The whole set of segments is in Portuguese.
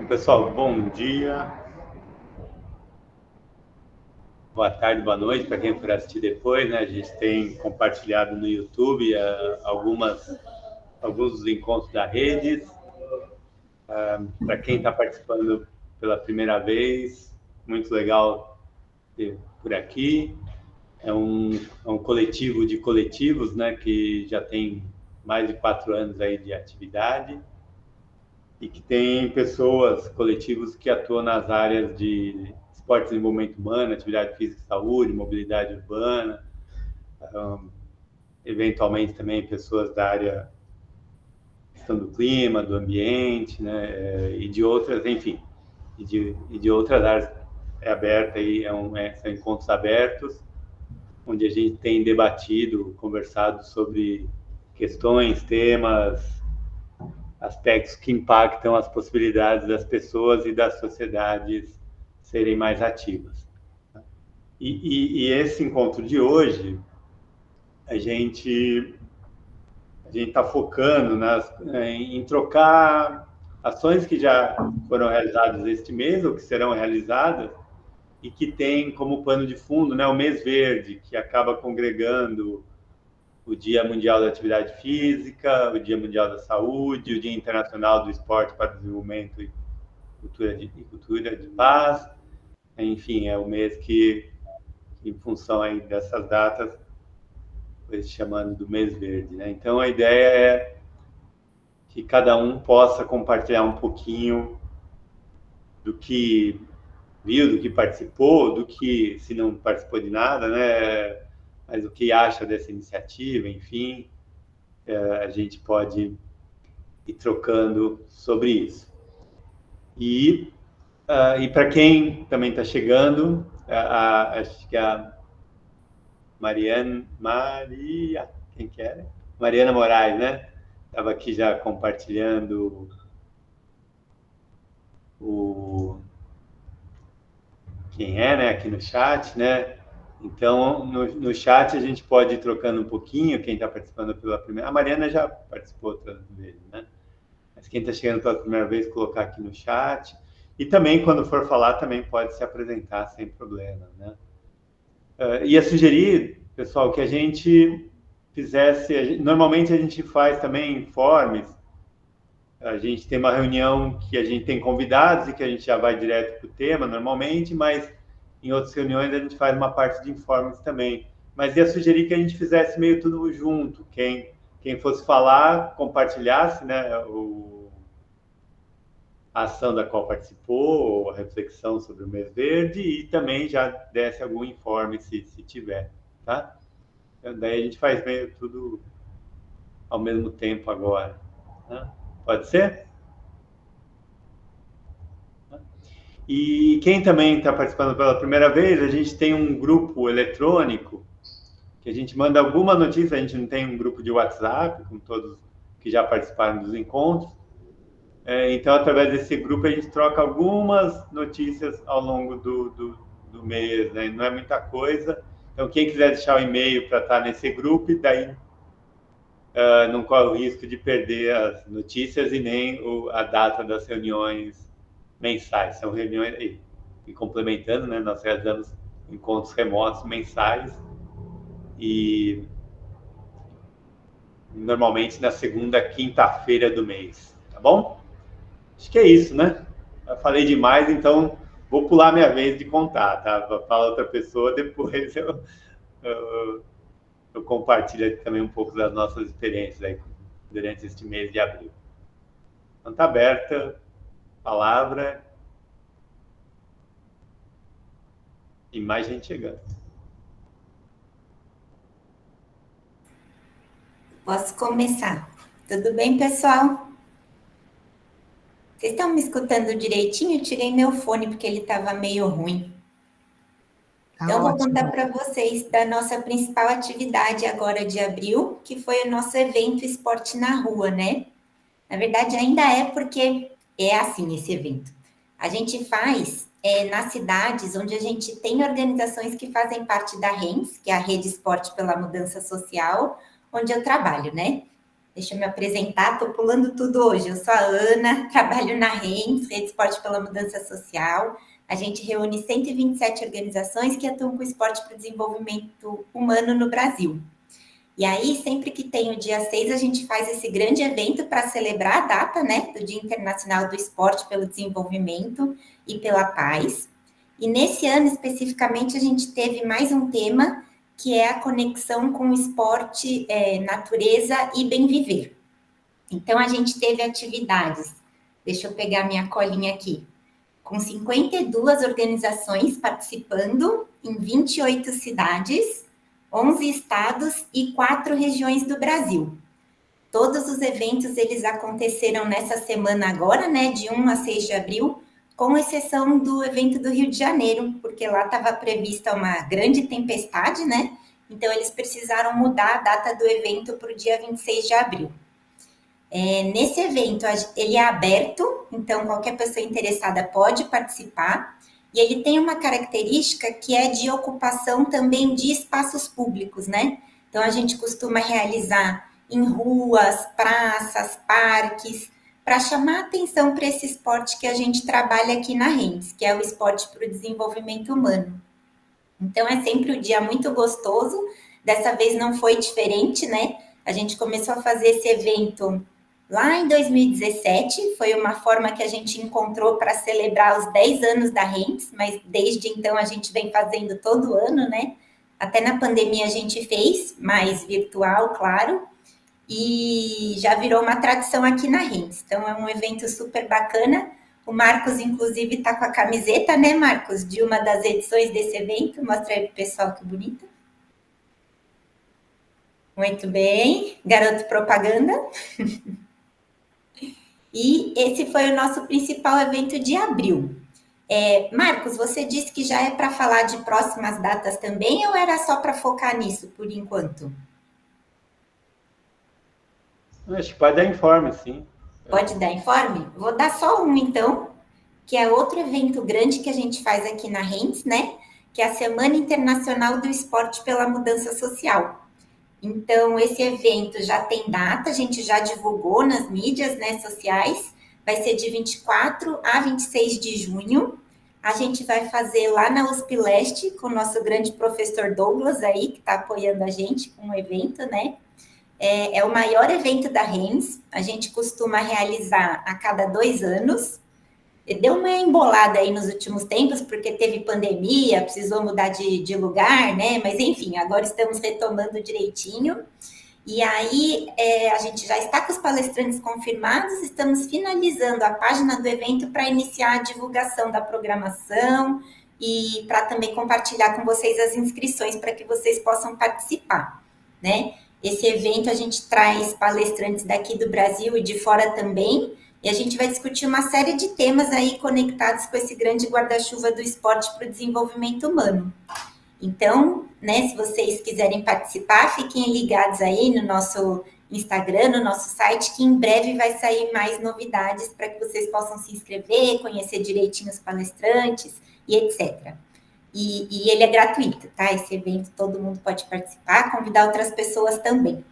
Pessoal, bom dia, boa tarde, boa noite para quem for assistir depois, né? A gente tem compartilhado no YouTube alguns dos encontros da rede. Para quem está participando pela primeira vez, muito legal ter por aqui. É um coletivo de coletivos, né? Que já tem mais de 4 anos aí de atividade e que tem pessoas, coletivos que atuam nas áreas de esporte e desenvolvimento humano, atividade física e saúde, mobilidade urbana, eventualmente também pessoas da área questão do clima, do ambiente, né, e de outras, enfim, e de outras áreas. É aberta aí, são encontros abertos, onde a gente tem debatido, conversado sobre questões, temas, aspectos que impactam as possibilidades das pessoas e das sociedades serem mais ativas. E esse encontro de hoje, a gente está focando em trocar ações que já foram realizadas este mês ou que serão realizadas e que tem como pano de fundo, né, o mês verde, que acaba congregando o Dia Mundial da Atividade Física, o Dia Mundial da Saúde, o Dia Internacional do Esporte para o Desenvolvimento e Cultura de Paz. Enfim, é o mês que, em função aí dessas datas, foi se chamando do mês verde, né? Então, a ideia é que cada um possa compartilhar um pouquinho do que viu, do que participou, do que, se não participou de nada, né? Mas o que acha dessa iniciativa, enfim, a gente pode ir trocando sobre isso. E para quem também está chegando, acho que a quem que era? Mariana Moraes, né? Estava aqui já compartilhando quem é, né? Aqui no chat, né? Então, no chat a gente pode ir trocando um pouquinho, quem está participando pela primeira... A Mariana já participou outras vezes, né? Mas quem está chegando pela primeira vez, colocar aqui no chat. E também, quando for falar, também pode se apresentar sem problema, né? Ia sugerir, pessoal, que a gente fizesse... Normalmente a gente faz também informes. A gente tem uma reunião que a gente tem convidados e que a gente já vai direto para o tema, normalmente, mas em outras reuniões a gente faz uma parte de informes também. Mas ia sugerir que a gente fizesse meio tudo junto. Quem fosse falar, compartilhasse, né, a ação da qual participou, ou a reflexão sobre o mês verde, e também já desse algum informe, se tiver, tá? Daí a gente faz meio tudo ao mesmo tempo agora, né? Pode ser? E quem também está participando pela primeira vez, a gente tem um grupo eletrônico que a gente manda alguma notícia, a gente não tem um grupo de WhatsApp com todos que já participaram dos encontros. Então, através desse grupo, a gente troca algumas notícias ao longo do mês, né? Não é muita coisa. Então, quem quiser deixar o e-mail para estar nesse grupo, daí não corre o risco de perder as notícias e nem a data das reuniões mensais. São reuniões, e complementando, né? Nós realizamos encontros remotos mensais e normalmente na segunda quinta-feira do mês, tá bom? Acho que é isso, né? Eu falei demais, então vou pular minha vez de contar, tá? Fala outra pessoa, depois eu compartilho também um pouco das nossas experiências aí durante este mês de abril. Então tá aberta a palavra e mais gente chegando. Posso começar. Tudo bem, pessoal? Vocês estão me escutando direitinho? Eu tirei meu fone porque ele estava meio ruim. Então, eu vou contar para vocês da nossa principal atividade agora de abril, que foi o nosso evento Esporte na Rua, né? Na verdade, ainda é porque é assim esse evento. A gente faz nas cidades onde a gente tem organizações que fazem parte da RENS, que é a Rede Esporte pela Mudança Social, onde eu trabalho, né? Deixa eu me apresentar, estou pulando tudo hoje. Eu sou a Ana, trabalho na REMS, Rede Esporte pela Mudança Social. A gente reúne 127 organizações que atuam com esporte para o desenvolvimento humano no Brasil. E aí, sempre que tem o dia 6, a gente faz esse grande evento para celebrar a data, né, do Dia Internacional do Esporte pelo Desenvolvimento e pela Paz. E nesse ano, especificamente, a gente teve mais um tema, que é a conexão com o esporte, natureza e bem viver. Então, a gente teve atividades, deixa eu pegar minha colinha aqui, com 52 organizações participando em 28 cidades, 11 estados e 4 regiões do Brasil. Todos os eventos, eles aconteceram nessa semana agora, né, de 1 a 6 de abril, com exceção do evento do Rio de Janeiro, porque lá estava prevista uma grande tempestade, né, então eles precisaram mudar a data do evento para o dia 26 de abril. Nesse evento, ele é aberto, então qualquer pessoa interessada pode participar, e ele tem uma característica que é de ocupação também de espaços públicos, né? Então, a gente costuma realizar em ruas, praças, parques, para chamar atenção para esse esporte que a gente trabalha aqui na REMS, que é o esporte para o desenvolvimento humano. Então, é sempre um dia muito gostoso, dessa vez não foi diferente, né? A gente começou a fazer esse evento lá em 2017, foi uma forma que a gente encontrou para celebrar os 10 anos da REMS, mas desde então a gente vem fazendo todo ano, né? Até na pandemia a gente fez, mais virtual, claro, e já virou uma tradição aqui na REMS. Então é um evento super bacana. O Marcos, inclusive, está com a camiseta, né, Marcos, de uma das edições desse evento. Mostra aí para o pessoal que bonita. Muito bem, garoto propaganda. E esse foi o nosso principal evento de abril. Marcos, você disse que já é para falar de próximas datas também, ou era só para focar nisso, por enquanto? Acho que pode dar informe, sim. Pode dar informe? Vou dar só um, então, que é outro evento grande que a gente faz aqui na REMS, né? Que é a Semana Internacional do Esporte pela Mudança Social. Então, esse evento já tem data, a gente já divulgou nas mídias, né, sociais, vai ser de 24 a 26 de junho. A gente vai fazer lá na USP Leste, com o nosso grande professor Douglas aí, que está apoiando a gente com o evento, né? É o maior evento da REMS, a gente costuma realizar a cada 2 anos. Deu uma embolada aí nos últimos tempos, porque teve pandemia, precisou mudar de lugar, né? Mas, enfim, agora estamos retomando direitinho. E aí, a gente já está com os palestrantes confirmados, estamos finalizando a página do evento para iniciar a divulgação da programação e para também compartilhar com vocês as inscrições para que vocês possam participar, né? Esse evento a gente traz palestrantes daqui do Brasil e de fora também, e a gente vai discutir uma série de temas aí conectados com esse grande guarda-chuva do esporte para o desenvolvimento humano. Então, né, se vocês quiserem participar, fiquem ligados aí no nosso Instagram, no nosso site, que em breve vai sair mais novidades para que vocês possam se inscrever, conhecer direitinho os palestrantes e etc. E ele é gratuito, tá? Esse evento todo mundo pode participar, convidar outras pessoas também.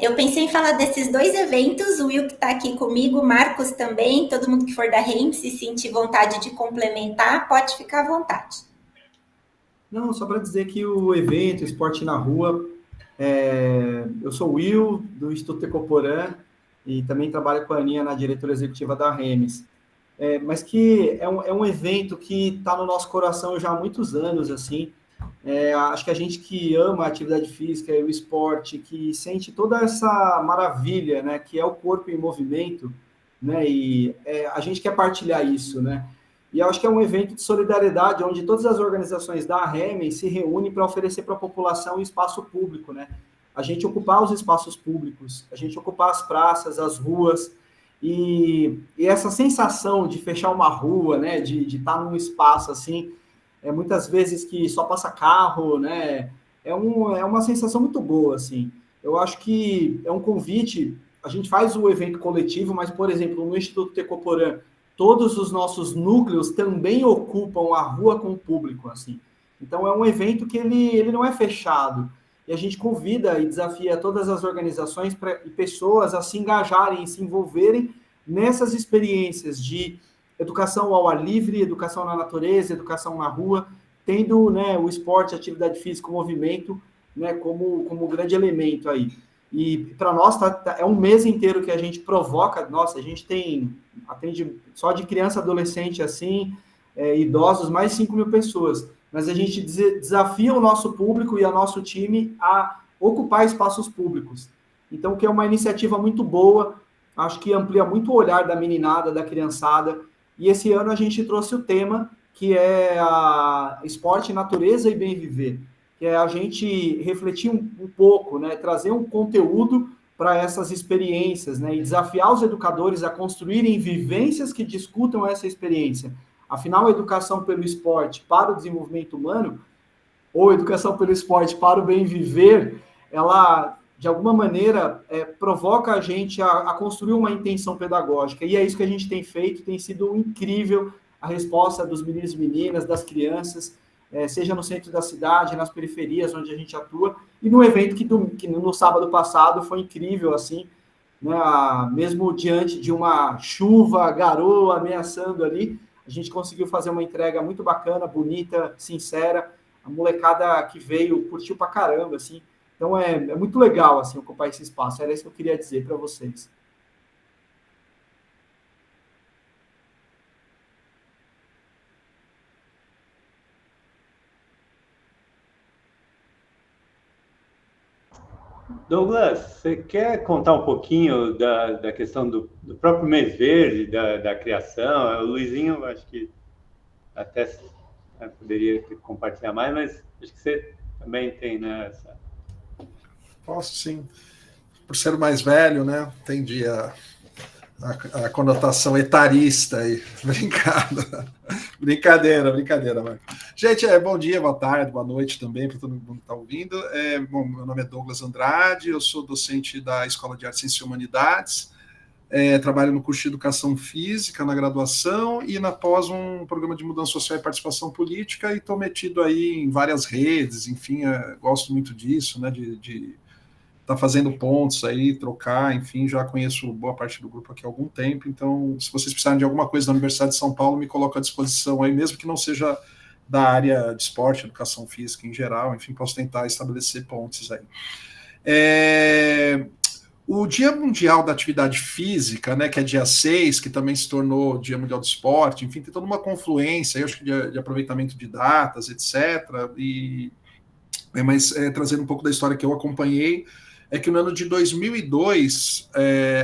Eu pensei em falar desses 2 eventos, o Will que está aqui comigo, o Marcos também, todo mundo que for da REMS, se sentir vontade de complementar, pode ficar à vontade. Não, só para dizer que o evento Esporte na Rua, eu sou o Will, do Instituto Tecoporã, e também trabalho com a Aninha na diretora executiva da REMS. Mas que é um evento que está no nosso coração já há muitos anos, assim. Acho que a gente que ama a atividade física e o esporte, que sente toda essa maravilha, né, que é o corpo em movimento, né, e a gente quer partilhar isso, né. E eu acho que é um evento de solidariedade, onde todas as organizações da REMS se reúnem para oferecer para a população um espaço público, né. A gente ocupar os espaços públicos, a gente ocupar as praças, as ruas, e essa sensação de fechar uma rua, né, de estar num espaço assim, muitas vezes que só passa carro, né, é uma sensação muito boa, assim. Eu acho que é um convite, a gente faz o evento coletivo, mas, por exemplo, no Instituto Tecoporã, todos os nossos núcleos também ocupam a rua com o público, assim. Então, é um evento que ele não é fechado. e a gente convida e desafia todas as organizações e pessoas a se engajarem e se envolverem nessas experiências de educação ao ar livre, educação na natureza, educação na rua, tendo, né, o esporte, a atividade física, o movimento, né, como grande elemento aí. E para nós é um mês inteiro que a gente provoca, nossa, a gente atende só de criança, adolescente assim, idosos, mais 5.000 pessoas. Mas a gente desafia o nosso público e o nosso time a ocupar espaços públicos. Então, que é uma iniciativa muito boa, acho que amplia muito o olhar da meninada, da criançada. E esse ano a gente trouxe o tema, que é a esporte, natureza e bem viver, que é a gente refletir um pouco, né, trazer um conteúdo para essas experiências, né, e desafiar os educadores a construírem vivências que discutam essa experiência. Afinal, a educação pelo esporte para o desenvolvimento humano, ou educação pelo esporte para o bem viver, ela, de alguma maneira, provoca a gente a construir uma intenção pedagógica. E é isso que a gente tem feito, tem sido incrível a resposta dos meninos e meninas, das crianças, seja no centro da cidade, nas periferias onde a gente atua, e no evento que no sábado passado foi incrível, assim, né, mesmo diante de uma chuva, garoa ameaçando ali, a gente conseguiu fazer uma entrega muito bacana, bonita, sincera, a molecada que veio curtiu pra caramba, assim, então é muito legal, assim, ocupar esse espaço, era isso que eu queria dizer para vocês. Douglas, você quer contar um pouquinho da questão do próprio mês verde, da criação? O Luizinho, acho que até poderia compartilhar mais, mas acho que você também tem, né? Posso, sim. Por ser o mais velho, né? Entendi a conotação etarista aí. Brincadeira, Marco. Gente, bom dia, boa tarde, boa noite também para todo mundo que está ouvindo. Bom, meu nome é Douglas Andrade, eu sou docente da Escola de Artes, Ciências e Humanidades, trabalho no curso de Educação Física na graduação e na pós um programa de mudança social e participação política, e estou metido aí em várias redes, enfim, gosto muito disso, né, de tá fazendo pontos aí, trocar, enfim, já conheço boa parte do grupo aqui há algum tempo, então, se vocês precisarem de alguma coisa da Universidade de São Paulo, me coloco à disposição aí, mesmo que não seja da área de esporte, educação física em geral, enfim, posso tentar estabelecer pontes aí. O Dia Mundial da Atividade Física, né, que é dia 6, que também se tornou Dia Mundial do Esporte, enfim, tem toda uma confluência, eu acho que de aproveitamento de datas, etc., mas trazendo um pouco da história que eu acompanhei, é que no ano de 2002,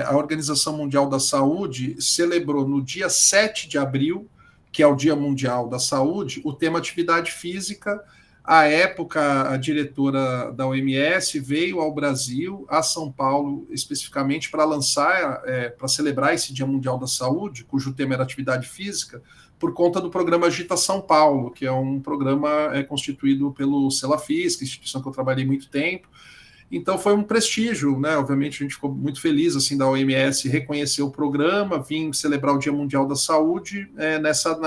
a Organização Mundial da Saúde celebrou no dia 7 de abril, que é o Dia Mundial da Saúde, o tema atividade física. À época, a diretora da OMS veio ao Brasil, a São Paulo, especificamente, para lançar, para celebrar esse Dia Mundial da Saúde, cujo tema era atividade física, por conta do programa Agita São Paulo, que é um programa constituído pelo Celafisc, instituição que eu trabalhei muito tempo. Então foi um prestígio, né? Obviamente a gente ficou muito feliz assim da OMS reconhecer o programa, vim celebrar o Dia Mundial da Saúde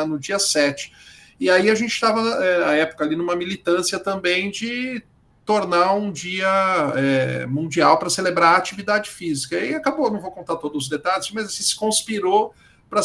no dia 7. E aí a gente estava, à época, ali numa militância também de tornar um dia mundial para celebrar a atividade física. E acabou, não vou contar todos os detalhes, mas assim, se conspirou para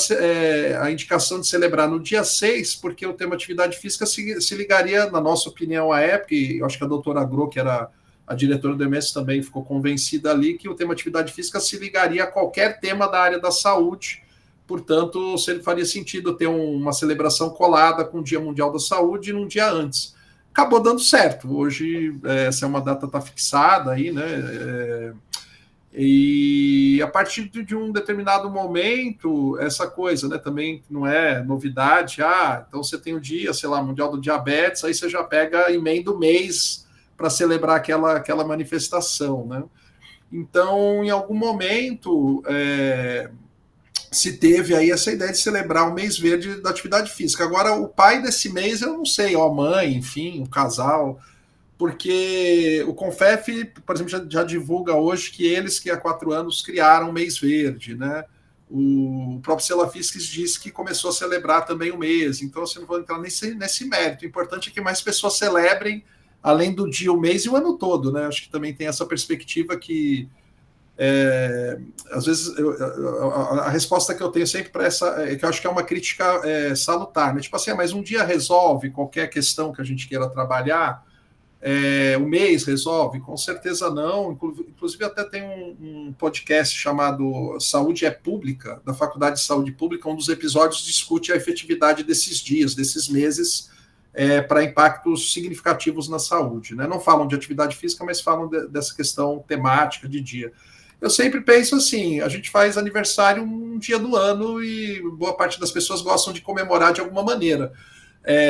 a indicação de celebrar no dia 6, porque o tema atividade física se ligaria, na nossa opinião, à época, e eu acho que a doutora Agro, que era a diretora do MS, também ficou convencida ali que o tema atividade física se ligaria a qualquer tema da área da saúde, portanto, faria sentido ter uma celebração colada com o Dia Mundial da Saúde num dia antes. Acabou dando certo, hoje essa é uma data está fixada aí, né? E a partir de um determinado momento, essa coisa, né, também não é novidade, então você tem o dia, sei lá, Mundial do Diabetes, aí você já pega emenda do mês para celebrar aquela manifestação, né? Então, em algum momento, se teve aí essa ideia de celebrar o mês verde da atividade física. Agora, o pai desse mês, eu não sei, a mãe, enfim, o casal, porque o Confef, por exemplo, já divulga hoje que eles que há 4 anos criaram o mês verde, né? O próprio Celafisc disse que começou a celebrar também o mês, então eu não vou entrar nesse mérito. O importante é que mais pessoas celebrem além do dia, o mês e o ano todo, né? Acho que também tem essa perspectiva que às vezes a resposta que eu tenho sempre para essa é que eu acho que é uma crítica salutar, né? Tipo assim, mas um dia resolve qualquer questão que a gente queira trabalhar, um mês resolve? Com certeza não. Inclusive até tem um podcast chamado Saúde é Pública, da Faculdade de Saúde Pública. Um dos episódios discute a efetividade desses dias, desses meses, para impactos significativos na saúde, né? Não falam de atividade física, mas falam dessa questão temática de dia. Eu sempre penso assim, a gente faz aniversário um dia do ano e boa parte das pessoas gostam de comemorar de alguma maneira.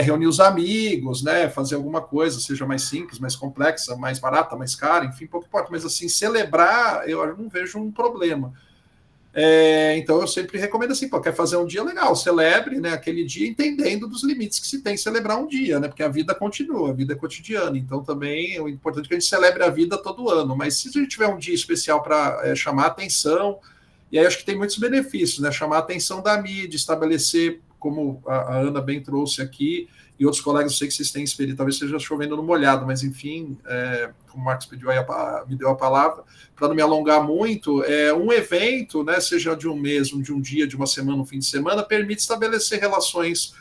Reunir os amigos, né, fazer alguma coisa, seja mais simples, mais complexa, mais barata, mais cara, enfim, pouco importa. Mas assim, celebrar, eu não vejo um problema. Então eu sempre recomendo assim, quer fazer um dia legal, celebre, né, aquele dia, entendendo dos limites que se tem celebrar um dia, né, porque a vida continua, a vida é cotidiana, então também é importante que a gente celebre a vida todo ano, mas se a gente tiver um dia especial para chamar a atenção, e aí acho que tem muitos benefícios, né, chamar a atenção da mídia, estabelecer, como a Ana bem trouxe aqui, e outros colegas, eu sei que vocês têm experiência, talvez esteja chovendo no molhado, mas enfim, como o Marcos pediu aí, me deu a palavra, para não me alongar muito, um evento, né, seja de um mês, de um dia, de uma semana, um fim de semana, permite estabelecer relações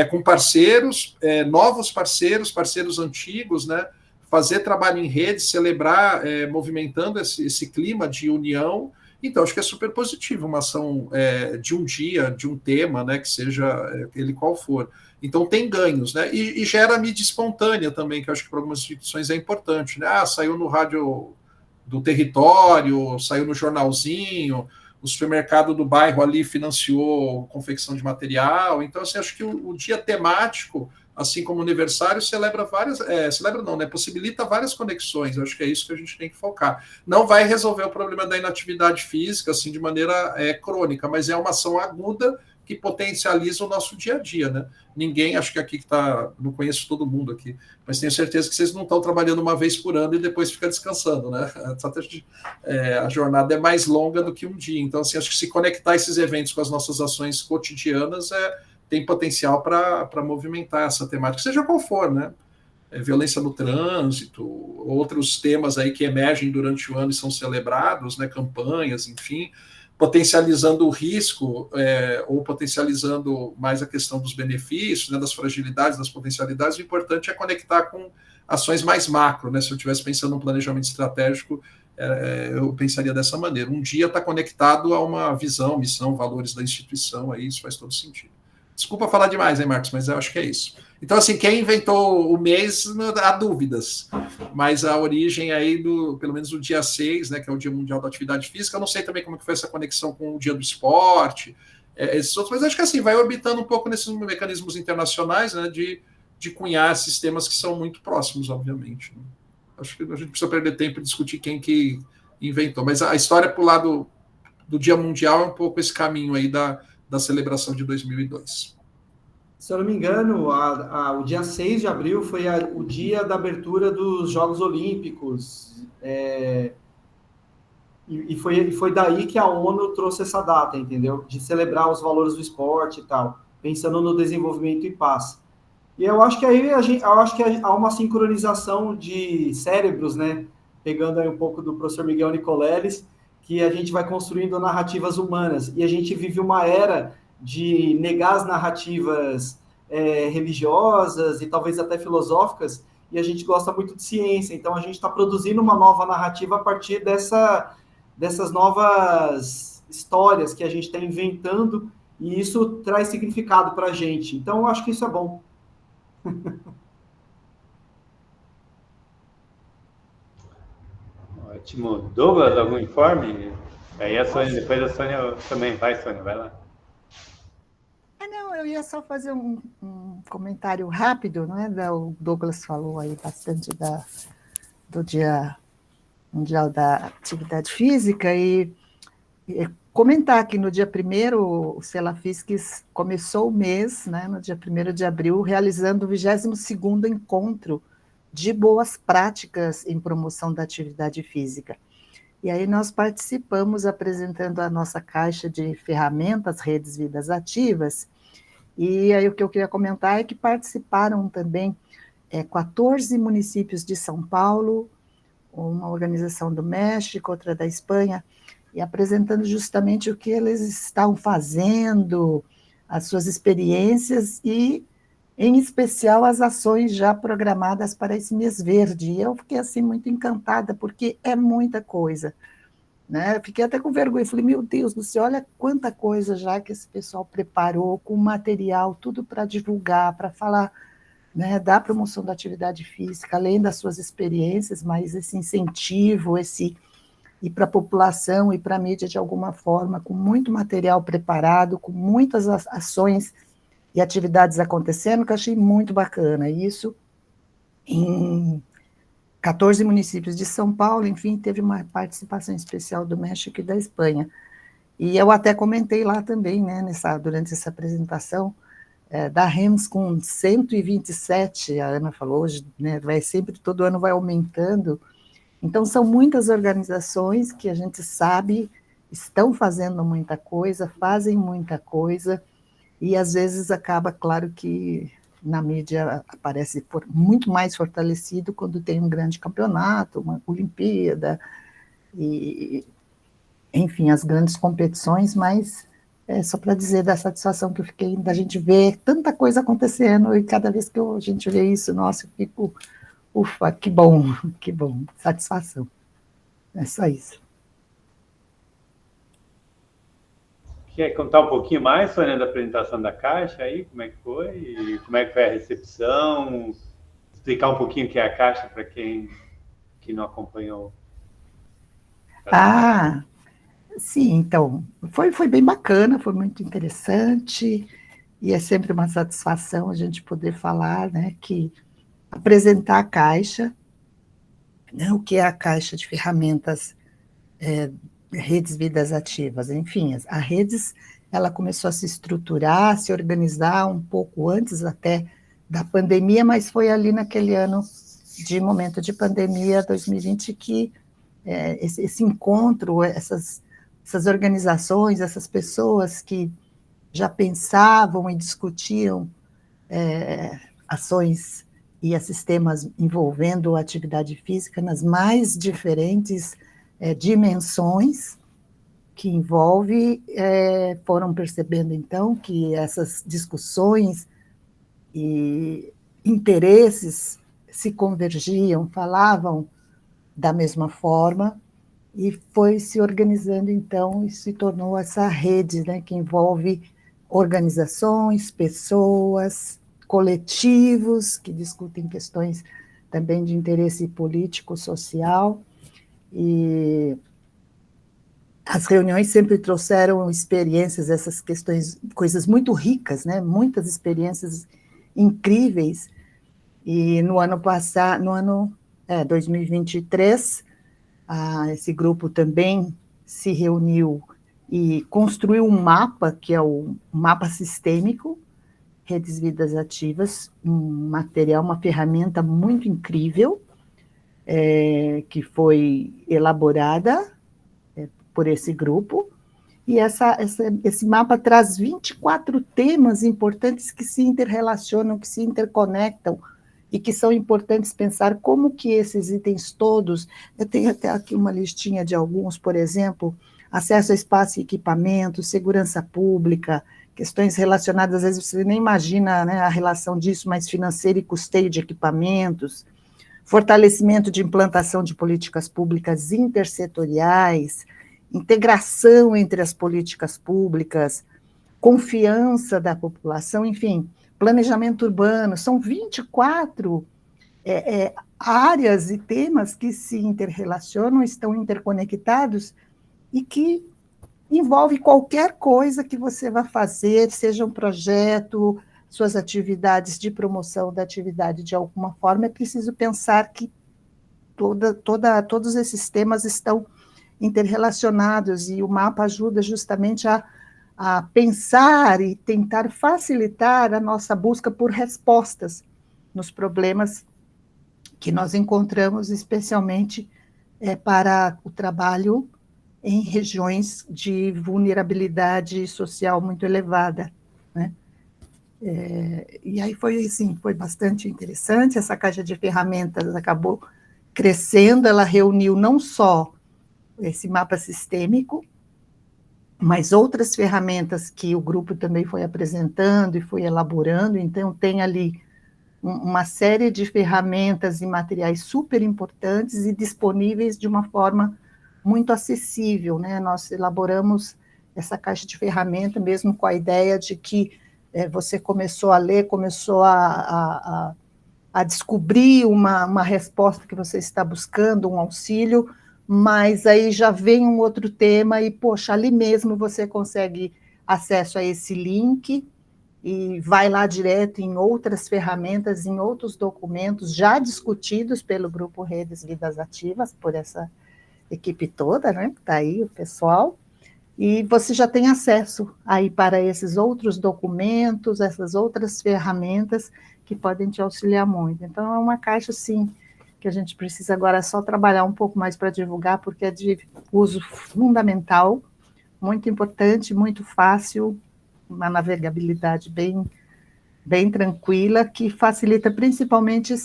com parceiros, novos parceiros, parceiros antigos, né, fazer trabalho em rede, celebrar, movimentando esse clima de união. Então, acho que é super positivo uma ação de um dia, de um tema, né, que seja ele qual for. Então, tem ganhos, né? E gera mídia espontânea também, que eu acho que para algumas instituições é importante, né? Saiu no rádio do território, saiu no jornalzinho, o supermercado do bairro ali financiou confecção de material. Então, assim, acho que o dia temático, assim como o aniversário, celebra várias... celebra não, né? Possibilita várias conexões. Eu acho que é isso que a gente tem que focar. Não vai resolver o problema da inatividade física, assim, de maneira crônica, mas é uma ação aguda que potencializa o nosso dia a dia, né? Ninguém, acho que aqui que está, não conheço todo mundo aqui, mas tenho certeza que vocês não estão trabalhando uma vez por ano e depois fica descansando, né? A jornada é mais longa do que um dia, então, assim, acho que se conectar esses eventos com as nossas ações cotidianas tem potencial para movimentar essa temática, seja qual for, né? Violência no trânsito, outros temas aí que emergem durante o ano e são celebrados, né? Campanhas, enfim, potencializando o risco ou potencializando mais a questão dos benefícios, né, das fragilidades, das potencialidades. O importante é conectar com ações mais macro, né? Se eu estivesse pensando num planejamento estratégico, eu pensaria dessa maneira. Um dia está conectado a uma visão, missão, valores da instituição, aí isso faz todo sentido. Desculpa falar demais, hein, Marcos, mas eu acho que é isso. Então, assim, quem inventou o mês, há dúvidas, mas a origem aí, pelo menos do dia 6, né, que é o Dia Mundial da Atividade Física, eu não sei também como que foi essa conexão com o Dia do Esporte, esses outros, mas acho que assim, vai orbitando um pouco nesses mecanismos internacionais, né, de cunhar sistemas que são muito próximos, obviamente. Né? Acho que a gente precisa perder tempo em discutir quem que inventou, mas a história para o lado do Dia Mundial é um pouco esse caminho aí da celebração de 2002. Se eu não me engano, o dia 6 de abril foi o dia da abertura dos Jogos Olímpicos, e foi daí que a ONU trouxe essa data, entendeu? De celebrar os valores do esporte e tal, pensando no desenvolvimento e paz. E eu acho que aí há uma sincronização de cérebros, né? Pegando aí um pouco do professor Miguel Nicoleles, que a gente vai construindo narrativas humanas, e a gente vive uma era de negar as narrativas religiosas e talvez até filosóficas, e a gente gosta muito de ciência, então a gente está produzindo uma nova narrativa a partir dessas novas histórias que a gente está inventando, e isso traz significado para a gente. Então eu acho que isso é bom. Ótimo. Douglas, algum informe? Aí a Sônia, depois a Sônia também. Vai, Sônia, vai lá. Não, eu ia só fazer um comentário rápido, né? O Douglas falou aí bastante do Dia Mundial da Atividade Física e comentar que no dia 1º o Celafisques começou o mês, né, no dia 1º de abril, realizando o 22º encontro de boas práticas em promoção da atividade física. E aí nós participamos apresentando a nossa caixa de ferramentas, redes Vidas Ativas, e aí o que eu queria comentar é que participaram também 14 municípios de São Paulo, uma organização do México, outra da Espanha, e apresentando justamente o que eles estão fazendo, as suas experiências e, em especial, as ações já programadas para esse mês verde. E eu fiquei assim muito encantada, porque é muita coisa, né? Eu fiquei até com vergonha, falei, meu Deus do céu, olha quanta coisa já que esse pessoal preparou, com material, tudo para divulgar, para falar, né, da promoção da atividade física, além das suas experiências, mas esse incentivo, e para a população e para a mídia de alguma forma, com muito material preparado, com muitas ações e atividades acontecendo, que eu achei muito bacana. Isso em 14 municípios de São Paulo, enfim, teve uma participação especial do México e da Espanha. E eu até comentei lá também, né, durante essa apresentação, da REMS com 127, a Ana falou hoje, né, todo ano vai aumentando. Então, são muitas organizações que a gente sabe estão fazendo muita coisa, fazem muita coisa, e às vezes acaba, claro que na mídia aparece muito mais fortalecido quando tem um grande campeonato, uma Olimpíada, e, enfim, as grandes competições, mas é só para dizer da satisfação que eu fiquei, da gente ver tanta coisa acontecendo, e cada vez que a gente vê isso, nossa, eu fico, ufa, que bom, satisfação. É só isso. Quer contar um pouquinho mais, Sônia, da apresentação da Caixa aí? Como é que foi? E como é que foi a recepção? Explicar um pouquinho o que é a Caixa para quem que não acompanhou. Ah, sim, então, foi bem bacana, foi muito interessante, e é sempre uma satisfação a gente poder falar, né, que apresentar a Caixa, né, o que é a Caixa de ferramentas, redes vidas ativas, enfim, a redes, ela começou a se estruturar, a se organizar um pouco antes até da pandemia, mas foi ali naquele ano de momento de pandemia, 2020, que esse encontro, essas organizações, essas pessoas que já pensavam e discutiam ações e sistemas envolvendo a atividade física nas mais diferentes dimensões que envolve, foram percebendo, então, que essas discussões e interesses se convergiam, falavam da mesma forma, e foi se organizando, então, e se tornou essa rede, né, que envolve organizações, pessoas, coletivos, que discutem questões também de interesse político, social, e as reuniões sempre trouxeram experiências, essas questões, coisas muito ricas, né, muitas experiências incríveis, e no ano passado, 2023, esse grupo também se reuniu e construiu um mapa, que é o mapa sistêmico, Redes Vidas Ativas, um material, uma ferramenta muito incrível, que foi elaborada por esse grupo, e esse mapa traz 24 temas importantes que se interrelacionam, que se interconectam, e que são importantes pensar como que esses itens todos, eu tenho até aqui uma listinha de alguns, por exemplo, acesso a espaço e equipamento, segurança pública, questões relacionadas, às vezes você nem imagina, né, a relação disso, mas financeira e custeio de equipamentos, fortalecimento de implantação de políticas públicas intersetoriais, integração entre as políticas públicas, confiança da população, enfim, planejamento urbano, são 24 áreas e temas que se interrelacionam, estão interconectados e que envolve qualquer coisa que você vá fazer, seja um projeto, suas atividades de promoção da atividade de alguma forma, é preciso pensar que todos esses temas estão interrelacionados, e o mapa ajuda justamente a pensar e tentar facilitar a nossa busca por respostas nos problemas que nós encontramos, especialmente para o trabalho em regiões de vulnerabilidade social muito elevada, né? E aí foi assim, foi bastante interessante. Essa caixa de ferramentas acabou crescendo, ela reuniu não só esse mapa sistêmico, mas outras ferramentas que o grupo também foi apresentando e foi elaborando. Então tem ali uma série de ferramentas e materiais super importantes e disponíveis de uma forma muito acessível, né? Nós elaboramos essa caixa de ferramenta mesmo com a ideia de que você começou a ler, começou a descobrir uma resposta que você está buscando, um auxílio, mas aí já vem um outro tema e, poxa, ali mesmo você consegue acesso a esse link e vai lá direto em outras ferramentas, em outros documentos já discutidos pelo Grupo Redes Vidas Ativas, por essa equipe toda, né, que está aí, o pessoal, e você já tem acesso aí para esses outros documentos, essas outras ferramentas que podem te auxiliar muito. Então, é uma caixa, sim, que a gente precisa agora só trabalhar um pouco mais para divulgar, porque é de uso fundamental, muito importante, muito fácil, uma navegabilidade bem tranquila, que facilita principalmente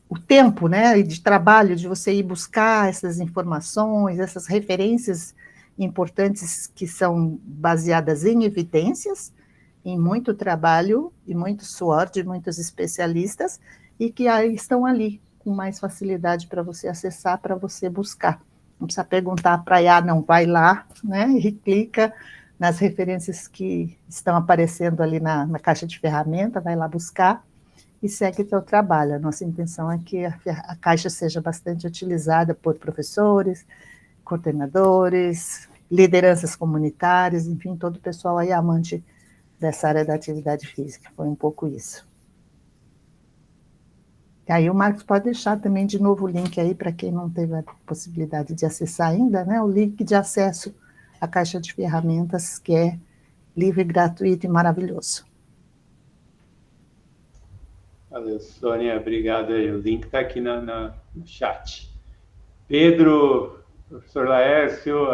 o tempo, né, de trabalho, de você ir buscar essas informações, essas referências importantes que são baseadas em evidências, em muito trabalho e muito suor de muitos especialistas, e que aí estão ali com mais facilidade para você acessar, para você buscar. Não precisa perguntar para a IA, não, vai lá, né, e clica nas referências que estão aparecendo ali na caixa de ferramenta, vai lá buscar e segue o seu trabalho. A nossa intenção é que a caixa seja bastante utilizada por professores, coordenadores, lideranças comunitárias, enfim, todo o pessoal aí amante dessa área da atividade física. Foi um pouco isso. E aí o Marcos pode deixar também de novo o link aí para quem não teve a possibilidade de acessar ainda, né? O link de acesso à caixa de ferramentas, que é livre, gratuito e maravilhoso. Valeu, Sônia, obrigado aí. O link está aqui no chat. Pedro, professor Laércio,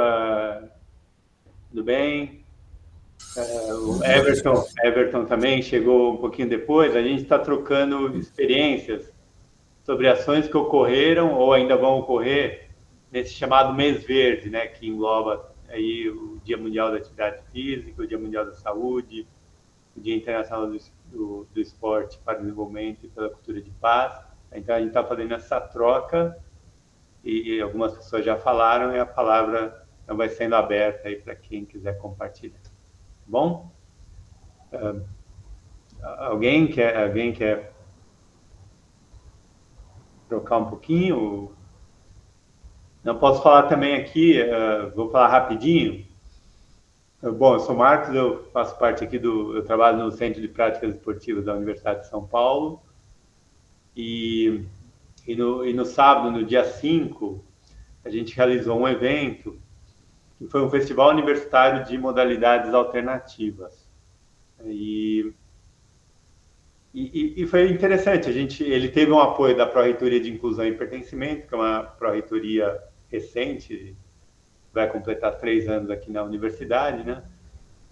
tudo bem? O Everton também chegou um pouquinho depois. A gente está trocando experiências sobre ações que ocorreram ou ainda vão ocorrer nesse chamado mês verde, né, que engloba aí o Dia Mundial da Atividade Física, o Dia Mundial da Saúde, o Dia Internacional do Esporte para o Desenvolvimento e pela Cultura de Paz. Então, a gente está fazendo essa troca e algumas pessoas já falaram e a palavra então, vai sendo aberta aí para quem quiser compartilhar. Tá bom? Alguém quer trocar um pouquinho? Não posso falar também aqui, vou falar rapidinho. Bom, eu sou Marcos, eu faço parte aqui eu trabalho no Centro de Práticas Esportivas da Universidade de São Paulo. E no sábado, no dia 5, a gente realizou um evento que foi um festival universitário de modalidades alternativas. E foi interessante, ele teve um apoio da Pró-Reitoria de Inclusão e Pertencimento, que é uma pró-reitoria recente, vai completar 3 anos aqui na universidade, né?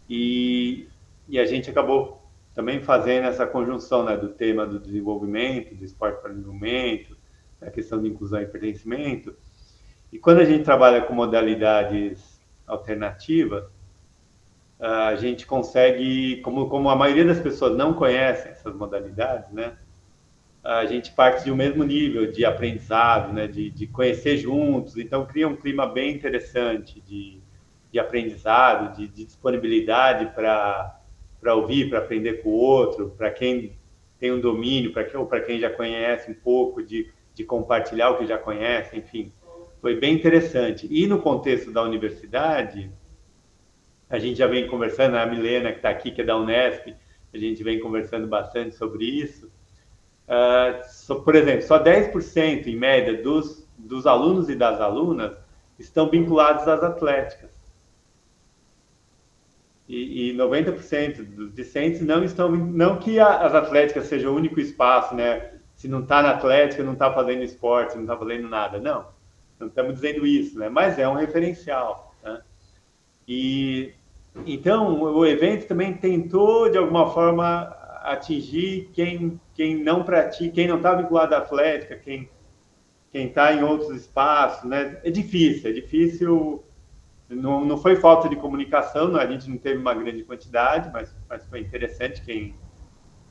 E a gente acabou também fazendo essa conjunção, né, do tema do desenvolvimento, do esporte para o desenvolvimento, da questão de inclusão e pertencimento. E quando a gente trabalha com modalidades alternativas, a gente consegue, como a maioria das pessoas não conhecem essas modalidades, né, a gente parte de um mesmo nível de aprendizado, né, de conhecer juntos, então cria um clima bem interessante de aprendizado, de disponibilidade para ouvir, para aprender com o outro, para quem tem um domínio, para quem já conhece um pouco, de compartilhar o que já conhece, enfim, foi bem interessante. E no contexto da universidade, a gente já vem conversando, a Milena que está aqui, que é da Unesp, a gente vem conversando bastante sobre isso. Por exemplo, só 10% em média dos alunos e das alunas estão vinculados às atléticas. E 90% dos discentes não estão, não que as atléticas sejam o único espaço, né? Se não está na atlética, não está fazendo esporte, não está fazendo nada. Não estamos dizendo isso, né? Mas é um referencial, né? E Então, o evento também tentou, de alguma forma, atingir quem não pratica, quem não está vinculado à atlética, quem está em outros espaços, né? É difícil. Não foi falta de comunicação, a gente não teve uma grande quantidade, mas foi interessante. Quem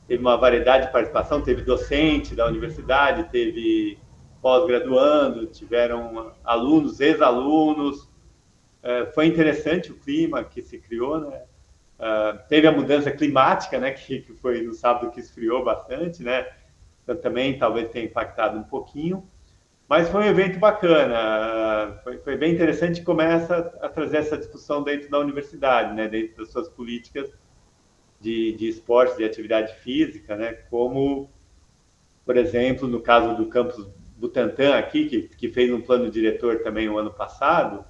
teve uma variedade de participação, teve docente da universidade, teve pós-graduando, tiveram alunos, ex-alunos. Foi interessante o clima que se criou, né? Teve a mudança climática, né? Que foi no sábado que esfriou bastante, né? Então também talvez tenha impactado um pouquinho. Mas foi um evento bacana, foi bem interessante e começa a trazer essa discussão dentro da universidade, né? Dentro das suas políticas de esporte, de atividade física, né? Como, por exemplo, no caso do campus Butantã aqui, que fez um plano diretor também o ano passado,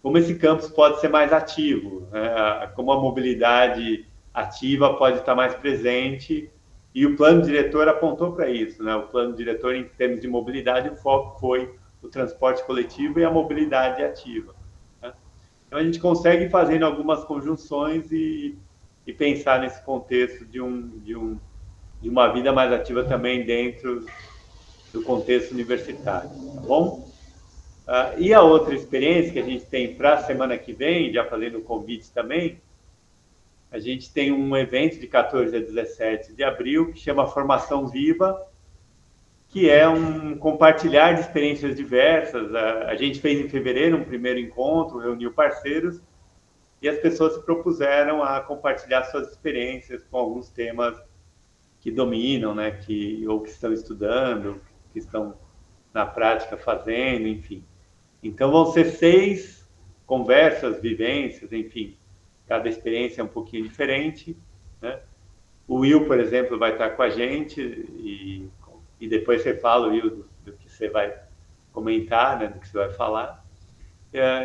como esse campus pode ser mais ativo, né? Como a mobilidade ativa pode estar mais presente, e o plano diretor apontou para isso, né? O plano diretor, em termos de mobilidade, o foco foi o transporte coletivo e a mobilidade ativa, né? Então, a gente consegue fazer algumas conjunções e pensar nesse contexto de uma vida mais ativa também dentro do contexto universitário, tá bom? E a outra experiência que a gente tem para a semana que vem, já fazendo o convite também, a gente tem um evento de 14 a 17 de abril que chama Formação Viva, que é um compartilhar de experiências diversas. A gente fez em fevereiro um primeiro encontro, reuniu parceiros, e as pessoas se propuseram a compartilhar suas experiências com alguns temas que dominam, né, ou que estão estudando, que estão na prática fazendo, enfim. Então, vão ser 6 conversas, vivências, enfim. Cada experiência é um pouquinho diferente, né? O Will, por exemplo, vai estar com a gente e depois você fala, Will, do que você vai comentar, né, do que você vai falar.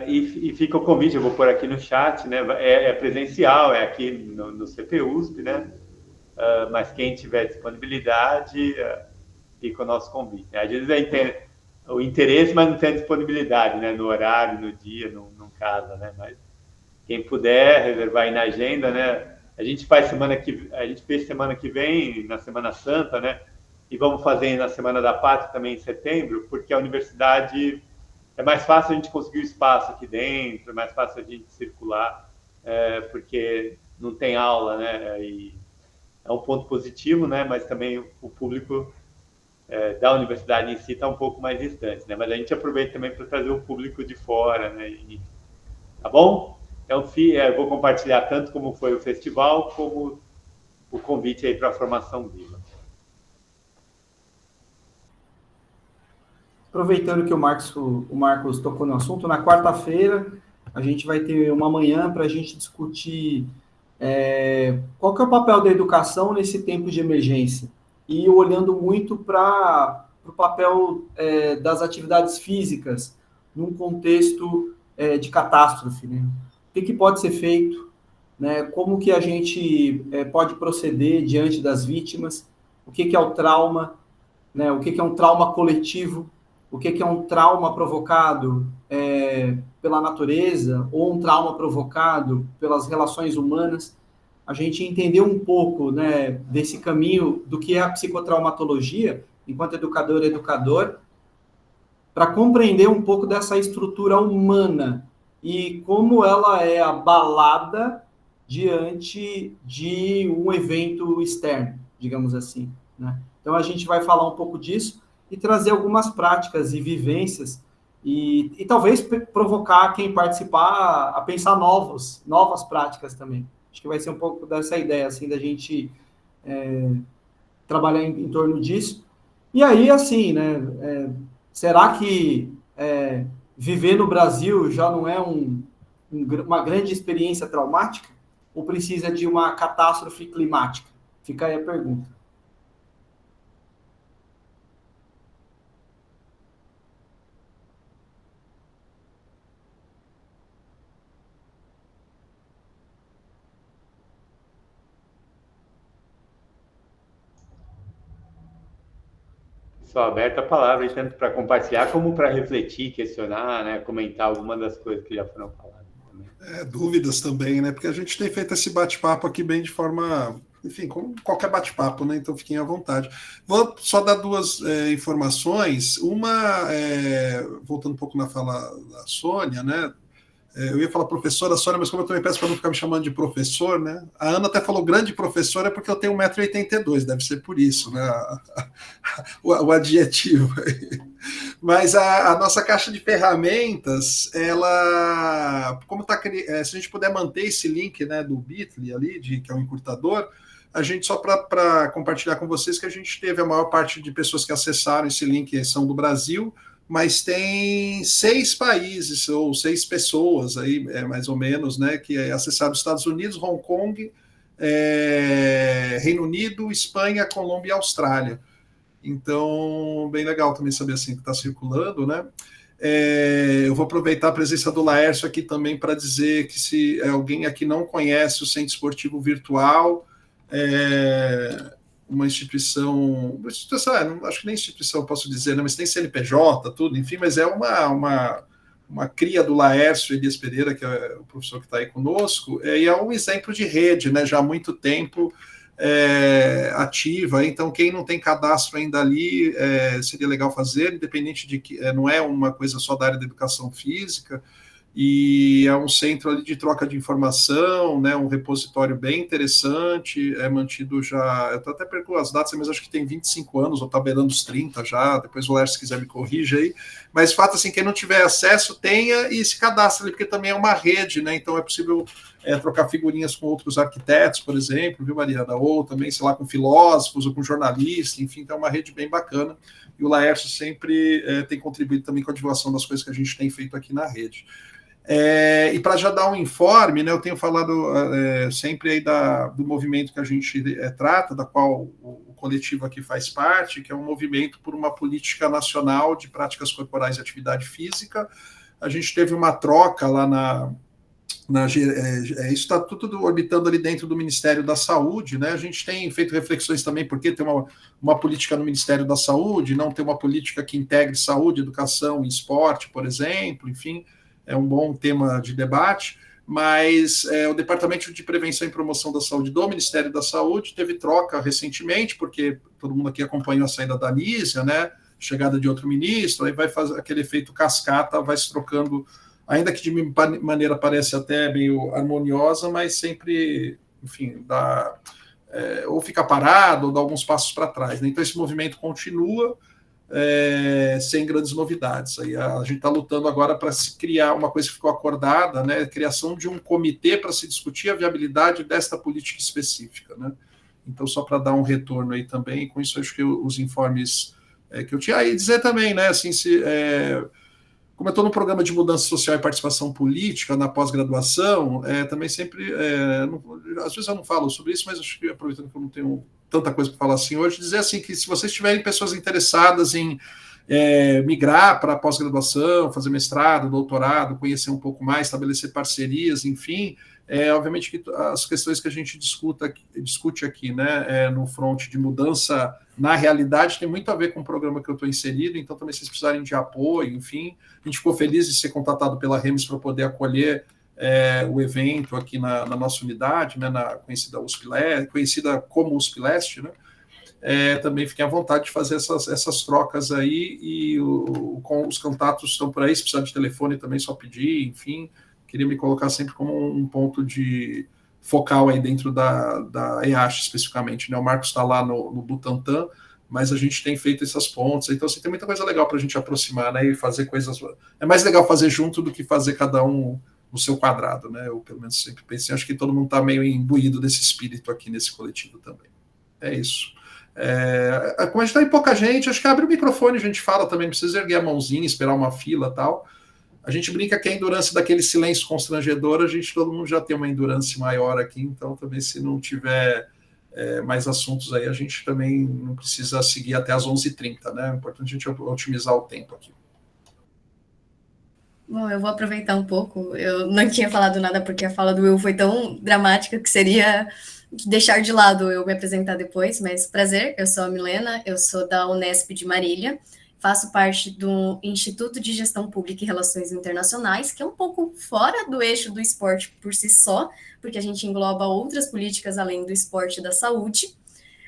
E fica o convite, eu vou pôr aqui no chat, né? É presencial, é aqui no CPUSP, né? Mas quem tiver disponibilidade, fica o nosso convite. Às vezes o interesse, mas não tem a disponibilidade, né? No horário, no dia, não casa, né? Mas quem puder reservar aí na agenda, né? A gente fez semana que vem, na Semana Santa, né? E vamos fazer na Semana da Pátria também em setembro, porque a universidade é mais fácil a gente conseguir o espaço aqui dentro, é mais fácil a gente circular, porque não tem aula, né? E é um ponto positivo, né? Mas também o público da universidade em si está um pouco mais distante, né? Mas a gente aproveita também para trazer o público de fora, né? Tá bom? Então, eu vou compartilhar tanto como foi o festival, como o convite aí para a Formação Viva. Aproveitando que o Marcos tocou no assunto, na quarta-feira a gente vai ter uma manhã para a gente discutir qual que é o papel da educação nesse tempo de emergência. E olhando muito para o papel das atividades físicas num contexto de catástrofe, né? O que pode ser feito, né? Como que a gente pode proceder diante das vítimas, o que é o trauma, né? O que é um trauma coletivo, o que é um trauma provocado pela natureza ou um trauma provocado pelas relações humanas. A gente entender um pouco, né, desse caminho do que é a psicotraumatologia, enquanto educador, para compreender um pouco dessa estrutura humana e como ela é abalada diante de um evento externo, digamos assim, né? Então, a gente vai falar um pouco disso e trazer algumas práticas e vivências e talvez provocar quem participar a pensar novas práticas também. Acho que vai ser um pouco dessa ideia, assim, da gente trabalhar em torno disso. E aí, assim, né, será que viver no Brasil já não é uma grande experiência traumática? Ou precisa de uma catástrofe climática? Fica aí a pergunta. Só aberta a palavra, tanto para compartilhar como para refletir, questionar, né, comentar algumas das coisas que já foram faladas também. Dúvidas também, né? Porque a gente tem feito esse bate-papo aqui bem de forma, enfim, como qualquer bate-papo, né? Então fiquem à vontade. Vou só dar duas informações. Uma, voltando um pouco na fala da Sônia, né? Eu ia falar professora Sônia, mas como eu também peço para não ficar me chamando de professor, né? A Ana até falou grande professora, é porque eu tenho 1,82 m, deve ser por isso, né? O adjetivo. Mas a nossa caixa de ferramentas, ela, como tá, se a gente puder manter esse link, né, do Bitly ali, que é um encurtador, a gente, só para compartilhar com vocês, que a gente teve a maior parte de pessoas que acessaram esse link são do Brasil, mas tem 6 países, ou 6 pessoas aí, mais ou menos, né, que acessaram os Estados Unidos, Hong Kong, Reino Unido, Espanha, Colômbia e Austrália. Então, bem legal também saber assim que está circulando, né? Eu vou aproveitar a presença do Laércio aqui também para dizer que se alguém aqui não conhece o Centro Esportivo Virtual, uma instituição, acho que nem instituição posso dizer, né, mas tem CNPJ, tudo, enfim, mas é uma cria do Laércio Elias Pereira, que é o professor que está aí conosco, e é um exemplo de rede, né, já há muito tempo ativa, então quem não tem cadastro ainda ali, seria legal fazer, independente de que não é uma coisa só da área da educação física, e é um centro ali de troca de informação, né, um repositório bem interessante, mantido já, eu até perco as datas, mas acho que tem 25 anos, ou está beirando os 30 já, depois o Lércio, se quiser me corrija aí, mas fato assim, quem não tiver acesso, tenha e se cadastre ali, porque também é uma rede, né, então é possível trocar figurinhas com outros arquitetos, por exemplo, viu, Mariana, ou também, sei lá, com filósofos, ou com jornalistas, enfim, então é uma rede bem bacana, e o Laércio sempre tem contribuído também com a divulgação das coisas que a gente tem feito aqui na rede. E para já dar um informe, né, eu tenho falado sempre aí do movimento que a gente trata, da qual o coletivo aqui faz parte, que é um movimento por uma política nacional de práticas corporais e atividade física. A gente teve uma troca lá isso está tudo orbitando ali dentro do Ministério da Saúde, né? A gente tem feito reflexões também, porque tem uma política no Ministério da Saúde, não tem uma política que integre saúde, educação e esporte, por exemplo, enfim, é um bom tema de debate, mas o Departamento de Prevenção e Promoção da Saúde do Ministério da Saúde teve troca recentemente, porque todo mundo aqui acompanhou a saída da Anísia, né? Chegada de outro ministro, aí vai fazer aquele efeito cascata, vai se trocando, ainda que de maneira parece até meio harmoniosa, mas sempre, enfim, ou fica parado, ou dá alguns passos para trás, né? Então esse movimento continua, sem grandes novidades. Aí a gente está lutando agora para se criar uma coisa que ficou acordada, né? A criação de um comitê para se discutir a viabilidade desta política específica, né? Então, só para dar um retorno aí também, com isso acho que os informes que eu tinha aí dizer também, né? Assim, como eu estou no programa de mudança social e participação política na pós-graduação, também sempre, às vezes eu não falo sobre isso, mas acho que aproveitando que eu não tenho tanta coisa para falar assim hoje, dizer assim que se vocês tiverem pessoas interessadas em migrar para pós-graduação, fazer mestrado, doutorado, conhecer um pouco mais, estabelecer parcerias, enfim, obviamente que as questões que a gente discute aqui, né, no front de mudança na realidade, tem muito a ver com o programa que eu estou inserido, então também se vocês precisarem de apoio, enfim, a gente ficou feliz de ser contatado pela REMES para poder acolher o evento aqui na nossa unidade, né, conhecida como USP Leste, né, também fiquem à vontade de fazer essas trocas aí, e com os contatos estão por aí, se precisar de telefone também só pedir, enfim, queria me colocar sempre como um ponto de focal aí dentro da EASH especificamente, né, o Marcos está lá no Butantan, mas a gente tem feito essas pontes, então assim, tem muita coisa legal para a gente aproximar, né, e fazer coisas, é mais legal fazer junto do que fazer cada um no seu quadrado, né, eu pelo menos sempre pensei, acho que todo mundo está meio imbuído desse espírito aqui nesse coletivo também, é isso. Como a gente está em pouca gente, acho que abre o microfone, a gente fala também, não precisa erguer a mãozinha, esperar uma fila e tal, a gente brinca que a endurance daquele silêncio constrangedor, todo mundo já tem uma endurance maior aqui, então também se não tiver mais assuntos aí, a gente também não precisa seguir até as 11h30, né? É importante a gente otimizar o tempo aqui. Bom, eu vou aproveitar um pouco, eu não tinha falado nada porque a fala do Will foi tão dramática que seria deixar de lado eu me apresentar depois, mas prazer, eu sou a Milena, eu sou da Unesp de Marília, faço parte do Instituto de Gestão Pública e Relações Internacionais, que é um pouco fora do eixo do esporte por si só, porque a gente engloba outras políticas além do esporte e da saúde,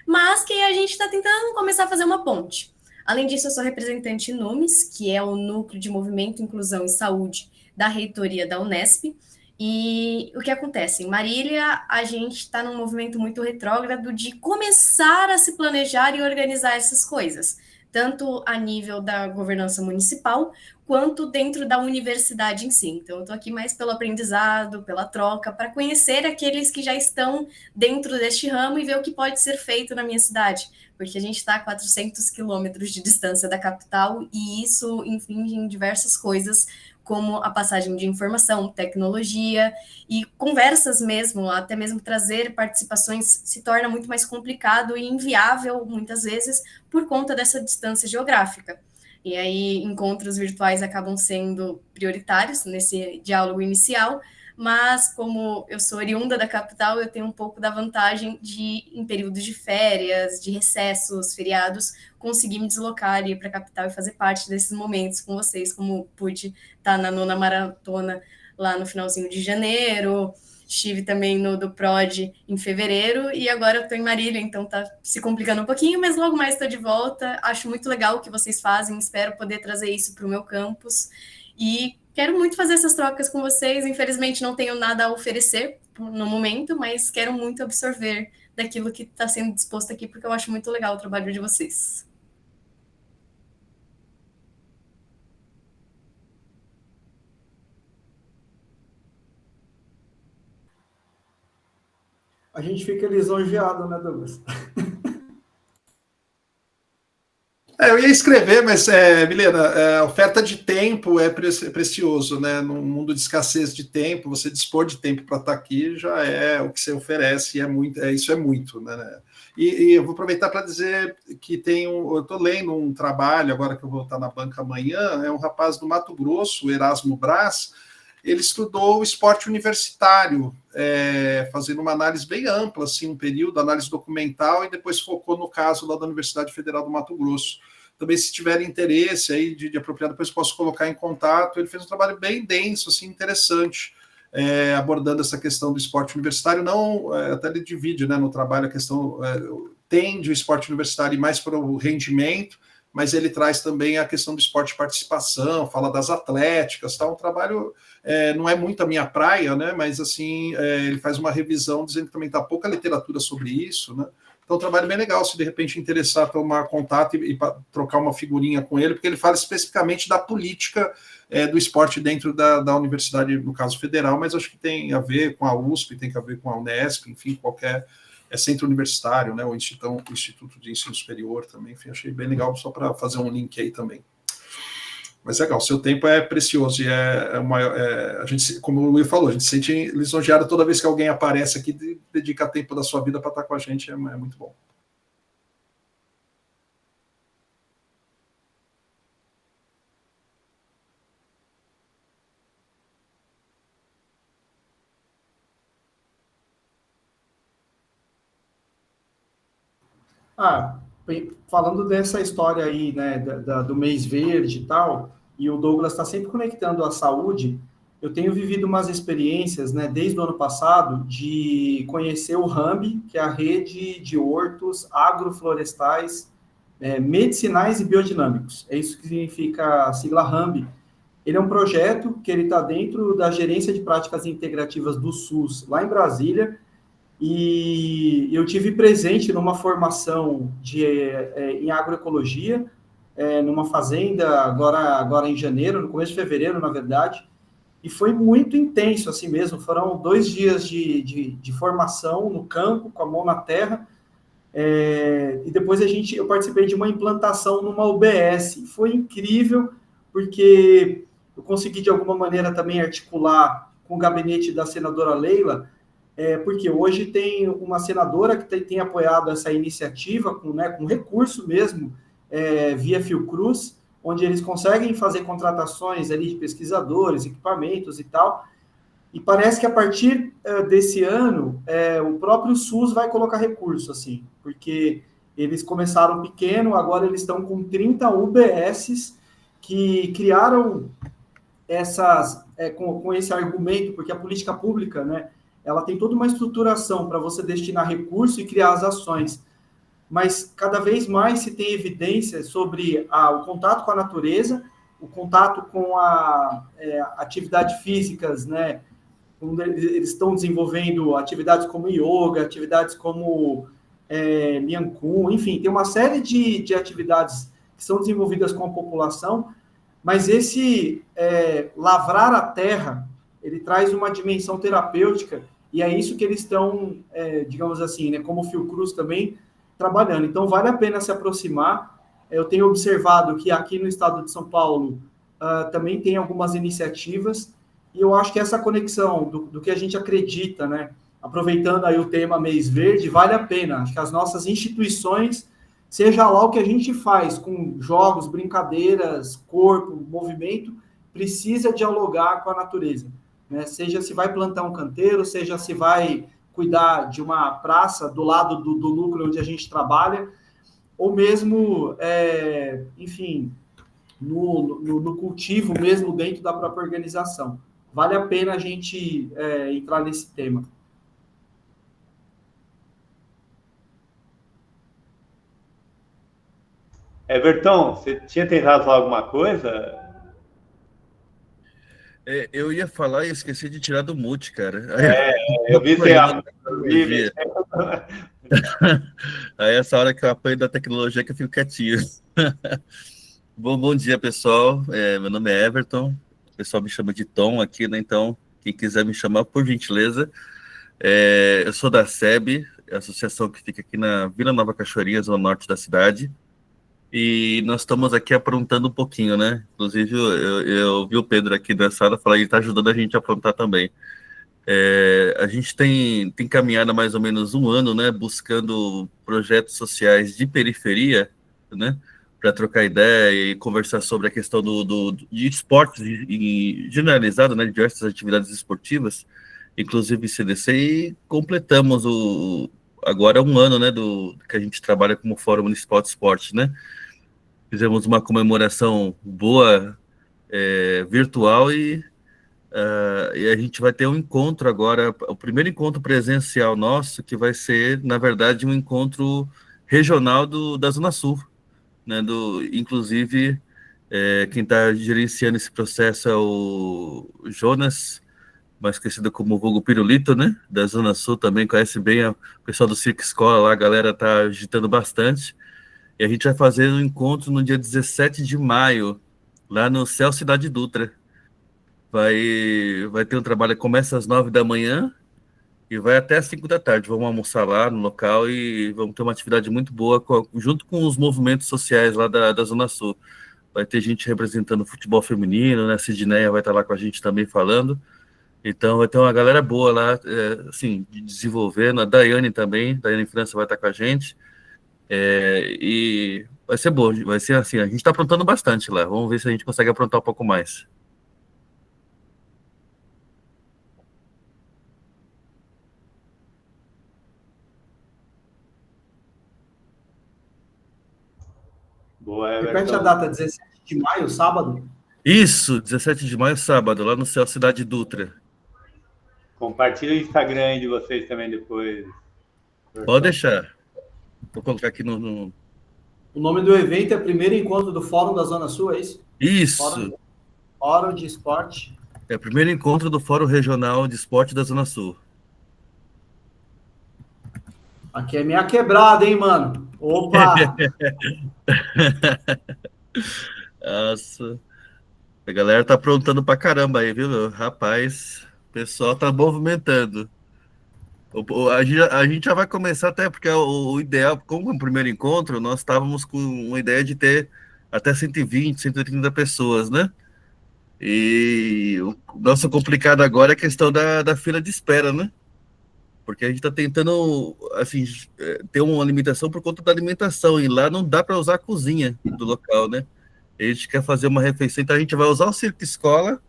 mas que a gente está tentando começar a fazer uma ponte. Além disso, eu sou representante NUMES, que é o Núcleo de Movimento, Inclusão e Saúde da Reitoria da Unesp. E o que acontece? Em Marília, a gente está num movimento muito retrógrado de começar a se planejar e organizar essas coisas, tanto a nível da governança municipal, quanto dentro da universidade em si. Então, eu estou aqui mais pelo aprendizado, pela troca, para conhecer aqueles que já estão dentro deste ramo e ver o que pode ser feito na minha cidade, porque a gente está a 400 quilômetros de distância da capital e isso infringe em diversas coisas, como a passagem de informação, tecnologia e conversas mesmo, até mesmo trazer participações se torna muito mais complicado e inviável, muitas vezes, por conta dessa distância geográfica. E aí, encontros virtuais acabam sendo prioritários nesse diálogo inicial, mas como eu sou oriunda da capital, eu tenho um pouco da vantagem de, em períodos de férias, de recessos, feriados, conseguir me deslocar e ir para a capital e fazer parte desses momentos com vocês, como pude estar na 9ª maratona lá no finalzinho de janeiro, estive também no do PROD em fevereiro, e agora eu estou em Marília, então está se complicando um pouquinho, mas logo mais estou de volta. Acho muito legal o que vocês fazem, espero poder trazer isso para o meu campus, e quero muito fazer essas trocas com vocês. Infelizmente não tenho nada a oferecer no momento, mas quero muito absorver daquilo que está sendo disposto aqui, porque eu acho muito legal o trabalho de vocês. A gente fica lisonjeado, né, Douglas? Eu ia escrever, mas, Milena, a oferta de tempo é precioso, né? Num mundo de escassez de tempo, você dispor de tempo para estar aqui já é o que você oferece, e isso é muito, né? E eu vou aproveitar para dizer que eu estou lendo um trabalho, agora que eu vou estar na banca amanhã, é um rapaz do Mato Grosso, o Erasmo Braz. Ele estudou o esporte universitário, fazendo uma análise bem ampla, assim, um período, análise documental, e depois focou no caso lá da Universidade Federal do Mato Grosso. Também, se tiverem interesse aí de apropriar, depois posso colocar em contato. Ele fez um trabalho bem denso, assim, interessante, abordando essa questão do esporte universitário. Não, até ele divide, né, no trabalho a questão, tende o esporte universitário mais para o rendimento, mas ele traz também a questão do esporte de participação, fala das atléticas, tá? Um trabalho, não é muito a minha praia, né? Mas assim, ele faz uma revisão dizendo que também está pouca literatura sobre isso, né? Então, um trabalho bem legal, se de repente interessar, tomar contato e trocar uma figurinha com ele, porque ele fala especificamente da política do esporte dentro da universidade, no caso federal, mas acho que tem a ver com a USP, tem a ver com a Unesp, enfim, qualquer centro universitário, né, o Instituto de Ensino Superior também, enfim, achei bem legal, só para fazer um link aí também. Mas legal, seu tempo é precioso e a gente, como o Will falou, a gente se sente lisonjeado toda vez que alguém aparece aqui e dedica tempo da sua vida para estar com a gente, é muito bom. Falando dessa história aí, né, do mês verde e tal, e o Douglas está sempre conectando a saúde, eu tenho vivido umas experiências, né, desde o ano passado, de conhecer o RAMB, que é a Rede de Hortos Agroflorestais Medicinais e Biodinâmicos. É isso que significa a sigla RAMB. Ele é um projeto que ele está dentro da Gerência de Práticas Integrativas do SUS, lá em Brasília, e eu tive presente numa formação em agroecologia, numa fazenda, agora em janeiro, no começo de fevereiro, na verdade, e foi muito intenso, assim mesmo. Foram 2 dias de formação no campo, com a mão na terra, e depois eu participei de uma implantação numa UBS. Foi incrível, porque eu consegui, de alguma maneira, também articular com o gabinete da senadora Leila, porque hoje tem uma senadora que tem apoiado essa iniciativa com recurso mesmo, via Fiocruz, onde eles conseguem fazer contratações ali de pesquisadores, equipamentos e tal, e parece que a partir desse ano, o próprio SUS vai colocar recurso, assim, porque Eles começaram pequeno, agora eles estão com 30 UBSs que criaram essas, com esse argumento, porque a política pública, né, ela tem toda uma estruturação para você destinar recurso e criar as ações. Mas cada vez mais se tem evidência sobre o contato com a natureza, o contato com atividades físicas, né? Eles estão desenvolvendo atividades como yoga, atividades como Lian Kun, enfim, tem uma série de atividades que são desenvolvidas com a população, mas esse lavrar a terra, ele traz uma dimensão terapêutica, e é isso que eles estão, digamos assim, né, como o Fiocruz também, trabalhando. Então, vale a pena se aproximar. Eu tenho observado que aqui no estado de São Paulo também tem algumas iniciativas, e eu acho que essa conexão do que a gente acredita, né, aproveitando aí o tema Mês Verde, vale a pena. Acho que as nossas instituições, seja lá o que a gente faz com jogos, brincadeiras, corpo, movimento, precisa dialogar com a natureza, né? Seja se vai plantar um canteiro, seja se vai cuidar de uma praça do lado do núcleo onde a gente trabalha, ou mesmo, enfim, no cultivo mesmo dentro da própria organização. Vale a pena a gente entrar nesse tema. Everton, você tinha tentado falar alguma coisa? Eu ia falar e esqueci de tirar do mute, cara. Eu vi você Aí essa hora que eu apanho da tecnologia que eu fico quietinho. Bom dia, pessoal. Meu nome é Everton. O pessoal me chama de Tom aqui, né? Então, quem quiser me chamar, por gentileza. Eu sou da SEB, a associação que fica aqui na Vila Nova Cachoeirinha, zona norte da cidade. E nós estamos aqui aprontando um pouquinho, né? Inclusive, eu vi o Pedro aqui da sala falar que ele está ajudando a gente a aprontar também. A gente tem caminhado há mais ou menos um ano, né? Buscando projetos sociais de periferia, né? Para trocar ideia e conversar sobre a questão de esportes generalizado, né? De diversas atividades esportivas, inclusive CDC, e completamos agora um ano, né? Que a gente trabalha como Fórum Municipal de Esporte, né? Fizemos uma comemoração boa, virtual, e a gente vai ter um encontro agora, o primeiro encontro presencial nosso, que vai ser, na verdade, um encontro regional da Zona Sul, né? Inclusive, quem está gerenciando esse processo é o Jonas, mais conhecido como Vulgo Pirulito, né? Da Zona Sul, também conhece bem o pessoal do Circo Escola lá, a galera está agitando bastante. E a gente vai fazer um encontro no dia 17 de maio, lá no Céu Cidade Dutra. Vai ter um trabalho que começa às 9 da manhã e vai até às 5 da tarde. Vamos almoçar lá no local e vamos ter uma atividade muito boa, junto com os movimentos sociais lá da Zona Sul. Vai ter gente representando o futebol feminino, né? A Sidneia vai estar lá com a gente também falando. Então vai ter uma galera boa lá, assim, desenvolvendo. A Daiane também, Daiane França vai estar com a gente. E vai ser bom, vai ser assim, a gente está aprontando bastante lá, vamos ver se a gente consegue aprontar um pouco mais. Boa, Everton. Repete a data, 17 de maio, sábado? Isso, 17 de maio, sábado, lá no Céu Cidade Dutra. Compartilha o Instagram aí de vocês também depois. Pode deixar. Vou colocar aqui no... O nome do evento é Primeiro Encontro do Fórum da Zona Sul, é isso? Isso. Fórum de Esporte. É o primeiro encontro do Fórum Regional de Esporte da Zona Sul. Aqui é minha quebrada, hein, mano? Opa! Nossa. A galera tá aprontando pra caramba aí, viu? Rapaz, o pessoal tá movimentando. A gente já vai começar até, porque o ideal, como o primeiro encontro, nós estávamos com uma ideia de ter até 120, 130 pessoas, né? E o nosso complicado agora é a questão da fila de espera, né? Porque a gente está tentando, assim, ter uma limitação por conta da alimentação, e lá não dá para usar a cozinha do local, né? A gente quer fazer uma refeição, então a gente vai usar o Circo Escola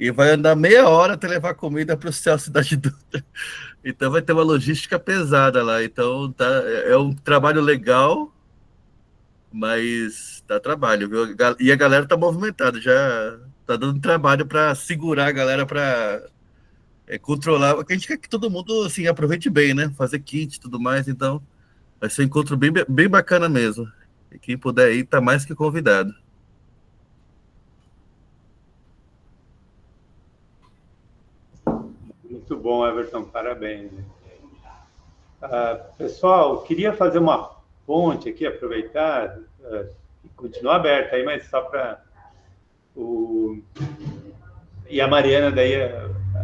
e vai andar meia hora até levar comida para o Céu Cidade Dutra. Então vai ter uma logística pesada lá. Então é um trabalho legal, mas dá trabalho, viu? E a galera tá movimentada, já tá dando trabalho para segurar a galera para controlar. Porque a gente quer que todo mundo assim, aproveite bem, né? Fazer kit e tudo mais. Então vai ser um encontro bem bacana mesmo. E quem puder ir tá mais que convidado. Muito bom, Everton, parabéns. Pessoal, queria fazer uma ponte aqui, aproveitar e continuar aberta aí, mas só para E a Mariana daí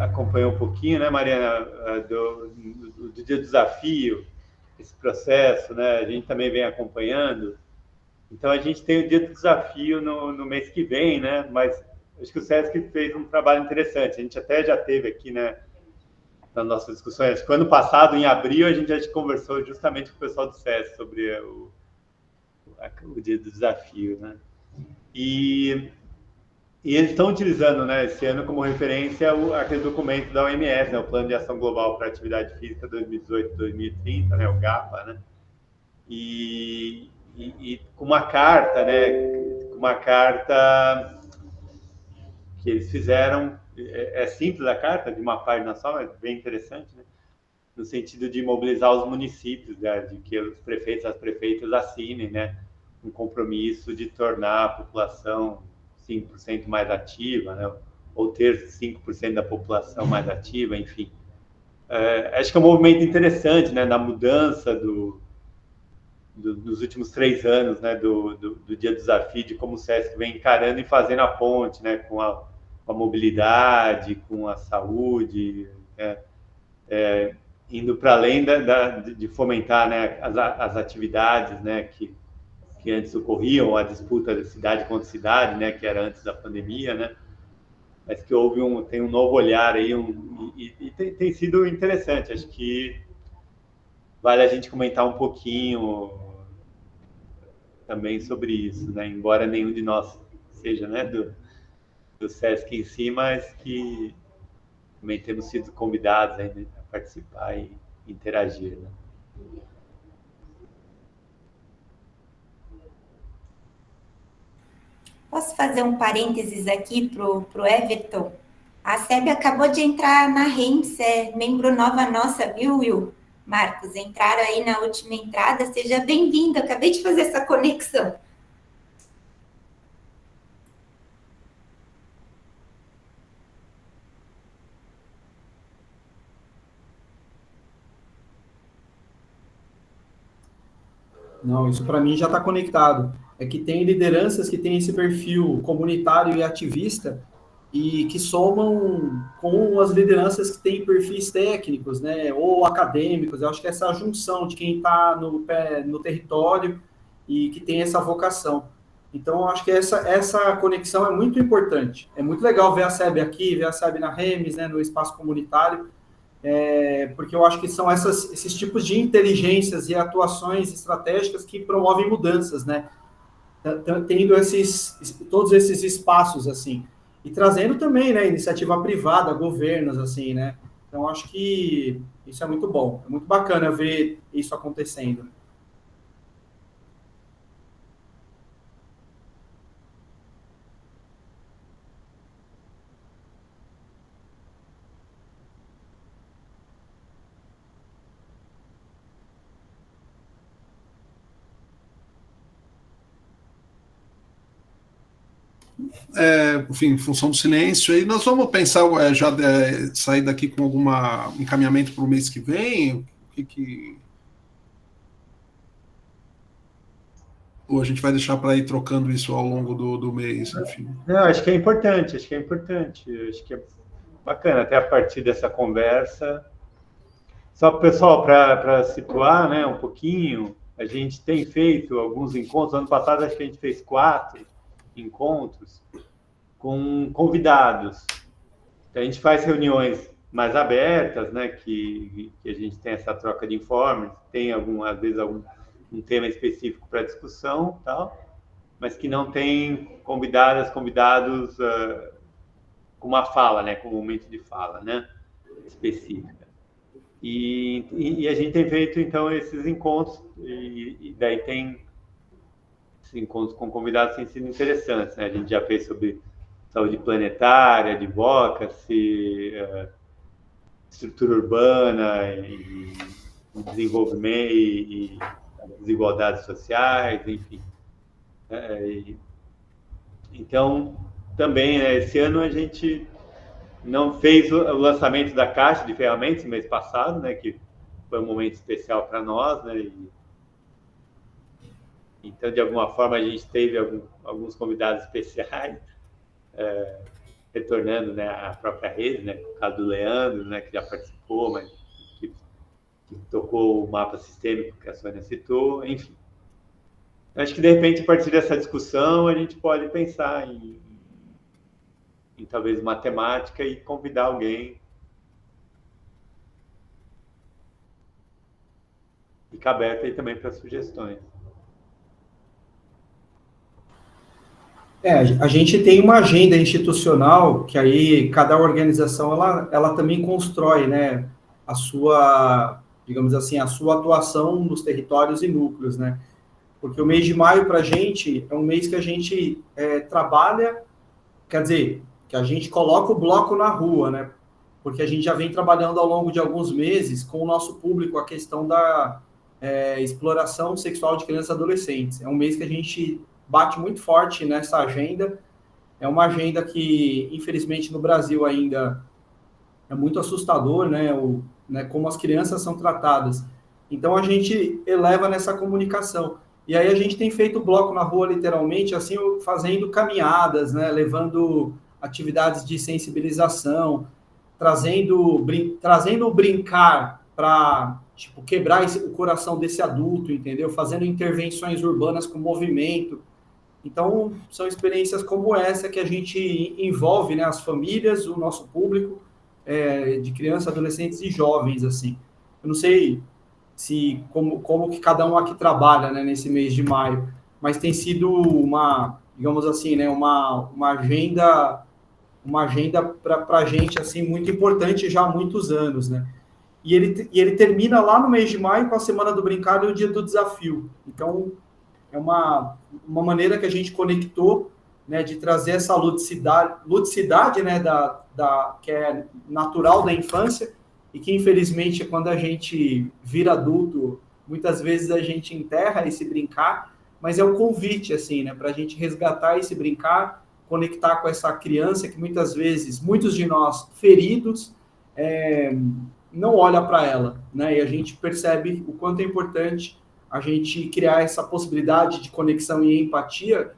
acompanhou um pouquinho, né, Mariana, do Dia do Desafio, esse processo, né, a gente também vem acompanhando. Então, a gente tem o Dia do Desafio no mês que vem, né, mas acho que o SESC fez um trabalho interessante. A gente até já teve aqui, né, nas nossas discussões. Ano passado, em abril, a gente já conversou justamente com o pessoal do SESC sobre o Dia do Desafio, né. E eles estão utilizando, né, esse ano como referência aquele documento da OMS, né, o Plano de Ação Global para a Atividade Física 2018-2030, né, o GAPA, né, e com uma carta, né, que eles fizeram, é simples a carta, de uma página só, mas bem interessante, né, no sentido de mobilizar os municípios, né, de que os prefeitos e as prefeitas assinem, né, um compromisso de tornar a população 5% mais ativa, né? Ou ter 5% da população mais ativa, enfim. Acho que é um movimento interessante, né? Na mudança dos últimos 3 anos, né? Do Dia do Desafio, de como o SESC vem encarando e fazendo a ponte, né? Com a mobilidade, com a saúde, né? Indo para além de fomentar, né? As atividades, né? Que antes ocorriam, a disputa de cidade contra cidade, né, que era antes da pandemia, né, mas que tem um novo olhar aí, e tem sido interessante. Acho que vale a gente comentar um pouquinho também sobre isso, né, embora nenhum de nós seja, né, do SESC em si, mas que também temos sido convidados aí, né, a participar e interagir, né. Posso fazer um parênteses aqui para o Everton? A SEB acabou de entrar na REMS, é membro nova nossa, viu, Will? Marcos, entraram aí na última entrada, seja bem-vindo, acabei de fazer essa conexão. Não, isso para mim já está conectado. É que tem lideranças que têm esse perfil comunitário e ativista e que somam com as lideranças que têm perfis técnicos, né, ou acadêmicos. Eu acho que essa junção de quem está no território e que tem essa vocação. Então, eu acho que essa conexão é muito importante. É muito legal ver a SEB aqui, ver a SEB na REMS, né, no espaço comunitário, porque eu acho que são esses tipos de inteligências e atuações estratégicas que promovem mudanças, né? Tendo todos esses espaços, assim, e trazendo também, né, iniciativa privada, governos, assim, né? Então, acho que isso é muito bom, é muito bacana ver isso acontecendo. Enfim, em função do silêncio, aí nós vamos pensar já sair daqui com algum encaminhamento para o mês que vem, ou a gente vai deixar para ir trocando isso ao longo do mês, enfim. Não, acho que é importante, acho que é bacana, até a partir dessa conversa. Só, pessoal, para situar, né, um pouquinho, a gente tem feito alguns encontros. Ano passado, acho que a gente fez 4 encontros com convidados. Então, a gente faz reuniões mais abertas, né, que a gente tem essa troca de informes, tem às vezes um tema específico para discussão, tal, mas que não tem convidados com uma fala, né, com um momento de fala, né, específica. E a gente tem feito, então, esses encontros, e daí tem esses encontros com convidados têm sido interessantes, né? A gente já fez sobre saúde planetária, advocacy, estrutura urbana e desenvolvimento e desigualdades sociais, enfim. Então, também, né, esse ano a gente não fez o lançamento da caixa de ferramentas no mês passado, né, que foi um momento especial para nós, né, então, de alguma forma, a gente teve alguns convidados especiais, retornando, né, à própria rede, né, o caso do Leandro, né, que já participou, mas que tocou o mapa sistêmico que a Sônia citou, enfim. Acho que, de repente, a partir dessa discussão, a gente pode pensar em talvez matemática e convidar alguém. Fica aberto aí também para sugestões. A gente tem uma agenda institucional que aí cada organização ela também constrói, né, a sua, digamos assim, a sua atuação nos territórios e núcleos, né? Porque o mês de maio para a gente é um mês que a gente trabalha, quer dizer, que a gente coloca o bloco na rua, né? Porque a gente já vem trabalhando ao longo de alguns meses com o nosso público a questão da exploração sexual de crianças e adolescentes. É um mês que a gente bate muito forte nessa agenda. É uma agenda que, infelizmente, no Brasil ainda é muito assustador, né? Como as crianças são tratadas. Então, a gente eleva nessa comunicação. E aí a gente tem feito bloco na rua, literalmente, assim, fazendo caminhadas, né? Levando atividades de sensibilização, trazendo o brincar para, tipo, quebrar o coração desse adulto, entendeu? Fazendo intervenções urbanas com movimento. Então, são experiências como essa que a gente envolve, né, as famílias, o nosso público, de crianças, adolescentes e jovens, assim. Eu não sei como que cada um aqui trabalha, né, nesse mês de maio, mas tem sido uma, digamos assim, né, uma agenda para a gente, assim, muito importante já há muitos anos, né? E ele termina lá no mês de maio com a Semana do Brincar e o Dia do Desafio. Então, é uma maneira que a gente conectou, né, de trazer essa ludicidade, né, que é natural da infância e que, infelizmente, quando a gente vira adulto, muitas vezes a gente enterra esse brincar, mas é um convite, assim, né, para a gente resgatar esse brincar, conectar com essa criança que muitas vezes, muitos de nós feridos, não olha para ela, né, e a gente percebe o quanto é importante a gente criar essa possibilidade de conexão e empatia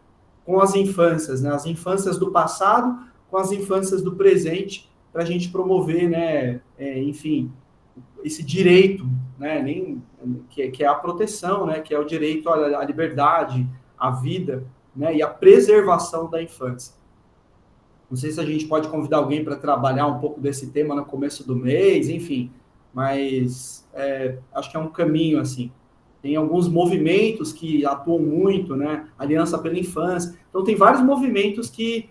com as infâncias, né? As infâncias do passado com as infâncias do presente, para a gente promover, né, enfim, esse direito, né, que é a proteção, né, que é o direito à liberdade, à vida, né, e à preservação da infância. Não sei se a gente pode convidar alguém para trabalhar um pouco desse tema no começo do mês, enfim, mas acho que é um caminho, assim. Tem alguns movimentos que atuam muito, né? Aliança pela Infância. Então, tem vários movimentos que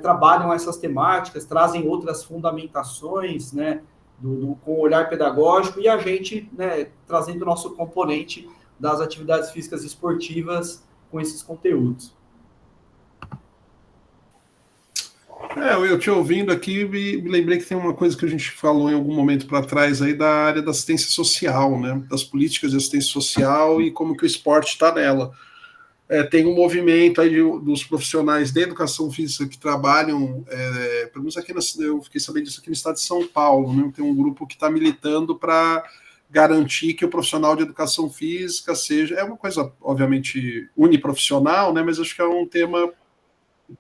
trabalham essas temáticas, trazem outras fundamentações, né? Com o olhar pedagógico, e a gente, né, trazendo o nosso componente das atividades físicas e esportivas com esses conteúdos. Eu te ouvindo aqui, me lembrei que tem uma coisa que a gente falou em algum momento para trás aí da área da assistência social, né? Das políticas de assistência social e como que o esporte está nela. Tem um movimento aí dos profissionais de educação física que trabalham, pelo menos aqui, eu fiquei sabendo disso aqui no estado de São Paulo, né? Tem um grupo que está militando para garantir que o profissional de educação física seja, uma coisa, obviamente, uniprofissional, né? Mas acho que é um tema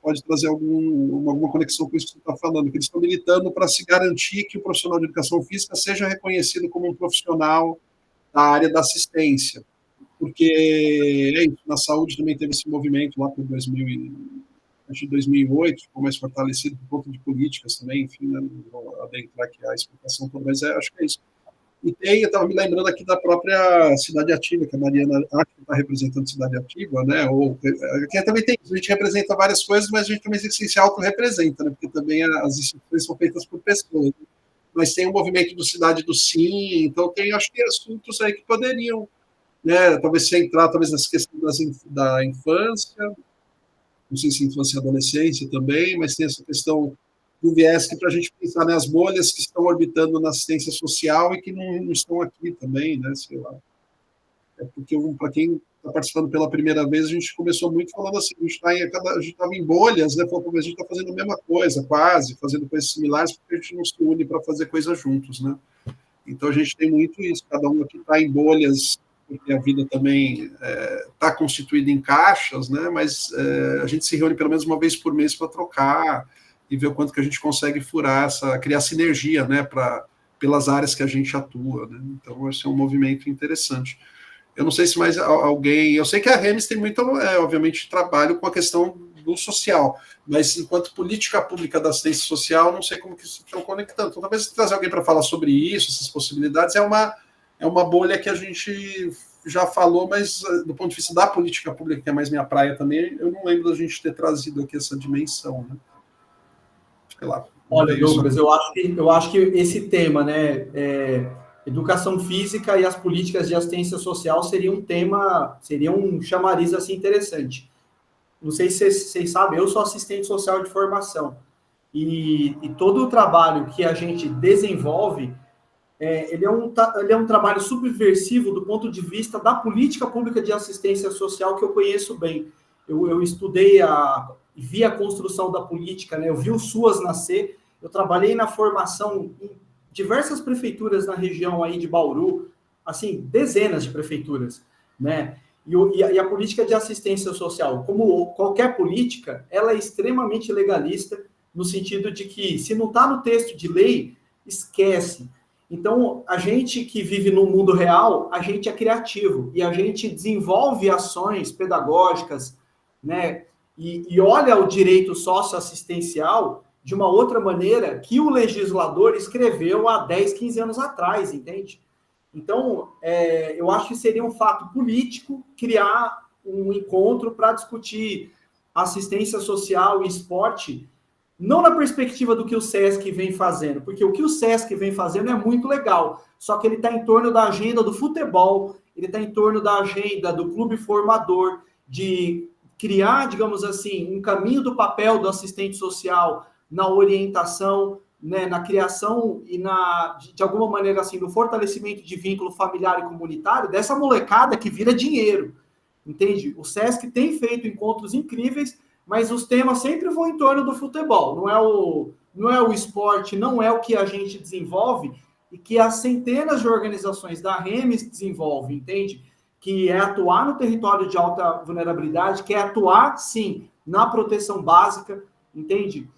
pode trazer alguma conexão com isso que você está falando, que eles estão militando para se garantir que o profissional de educação física seja reconhecido como um profissional da área da assistência, porque na saúde também teve esse movimento lá por 2008, ficou mais fortalecido por conta de políticas também, enfim, né, não vou adentrar aqui a explicação toda, mas acho que é isso. E eu estava me lembrando aqui da própria Cidade Ativa, que a Mariana está representando Cidade Ativa, né? Aqui também tem isso, a gente representa várias coisas, mas a gente também se auto-representa, né? Porque também as instituições são feitas por pessoas. Né? Mas tem o movimento do Cidade do Sim, então tem, acho que, assuntos aí que poderiam, né? Talvez centrar, talvez nessa questão da infância, não sei se infância e adolescência também, mas tem essa questão do viés que para a gente pensar nas bolhas que estão orbitando na assistência social e que não estão aqui também, né? Sei lá. É porque, para quem está participando pela primeira vez, a gente começou muito falando assim, a gente estava em bolhas, né? Falando, a gente está fazendo a mesma coisa, quase, fazendo coisas similares, porque a gente não se une para fazer coisas juntos, né? Então a gente tem muito isso, cada um aqui está em bolhas, porque a vida também está constituída em caixas, né? Mas a gente se reúne pelo menos uma vez por mês para trocar e ver o quanto que a gente consegue furar criar sinergia, né, pelas áreas que a gente atua, né? Então, esse é um movimento interessante. Eu não sei se mais alguém... Eu sei que a REMES tem muito, obviamente, trabalho com a questão do social, mas enquanto política pública da assistência social, não sei como que isso estão conectando. Então, talvez trazer alguém para falar sobre isso, essas possibilidades, é uma bolha que a gente já falou, mas do ponto de vista da política pública, que é mais minha praia também, eu não lembro da gente ter trazido aqui essa dimensão, né? Lá, olha, Douglas, eu acho que esse tema, né, educação física e as políticas de assistência social seria um chamariz assim interessante. Não sei se vocês sabem, eu sou assistente social de formação e todo o trabalho que a gente desenvolve, ele é um trabalho subversivo do ponto de vista da política pública de assistência social que eu conheço bem. Eu estudei vi a construção da política, né? Eu vi o SUAS nascer, eu trabalhei na formação em diversas prefeituras na região aí de Bauru, assim, dezenas de prefeituras, né? E a política de assistência social, como qualquer política, ela é extremamente legalista, no sentido de que, se não está no texto de lei, esquece. Então, a gente que vive no mundo real, a gente é criativo, e a gente desenvolve ações pedagógicas, né? E olha o direito socioassistencial de uma outra maneira que o legislador escreveu há 10, 15 anos atrás, entende? Então, eu acho que seria um fato político criar um encontro para discutir assistência social e esporte, não na perspectiva do que o SESC vem fazendo, porque o que o SESC vem fazendo é muito legal, só que ele está em torno da agenda do futebol, ele está em torno da agenda do clube formador, de criar, digamos assim, um caminho do papel do assistente social na orientação, né, na criação e de alguma maneira assim, no fortalecimento de vínculo familiar e comunitário dessa molecada que vira dinheiro, entende? O SESC tem feito encontros incríveis, mas os temas sempre vão em torno do futebol, não é o esporte, não é o que a gente desenvolve e que as centenas de organizações da REMES desenvolvem, entende? Que é atuar no território de alta vulnerabilidade, que é atuar, sim, na proteção básica, entende?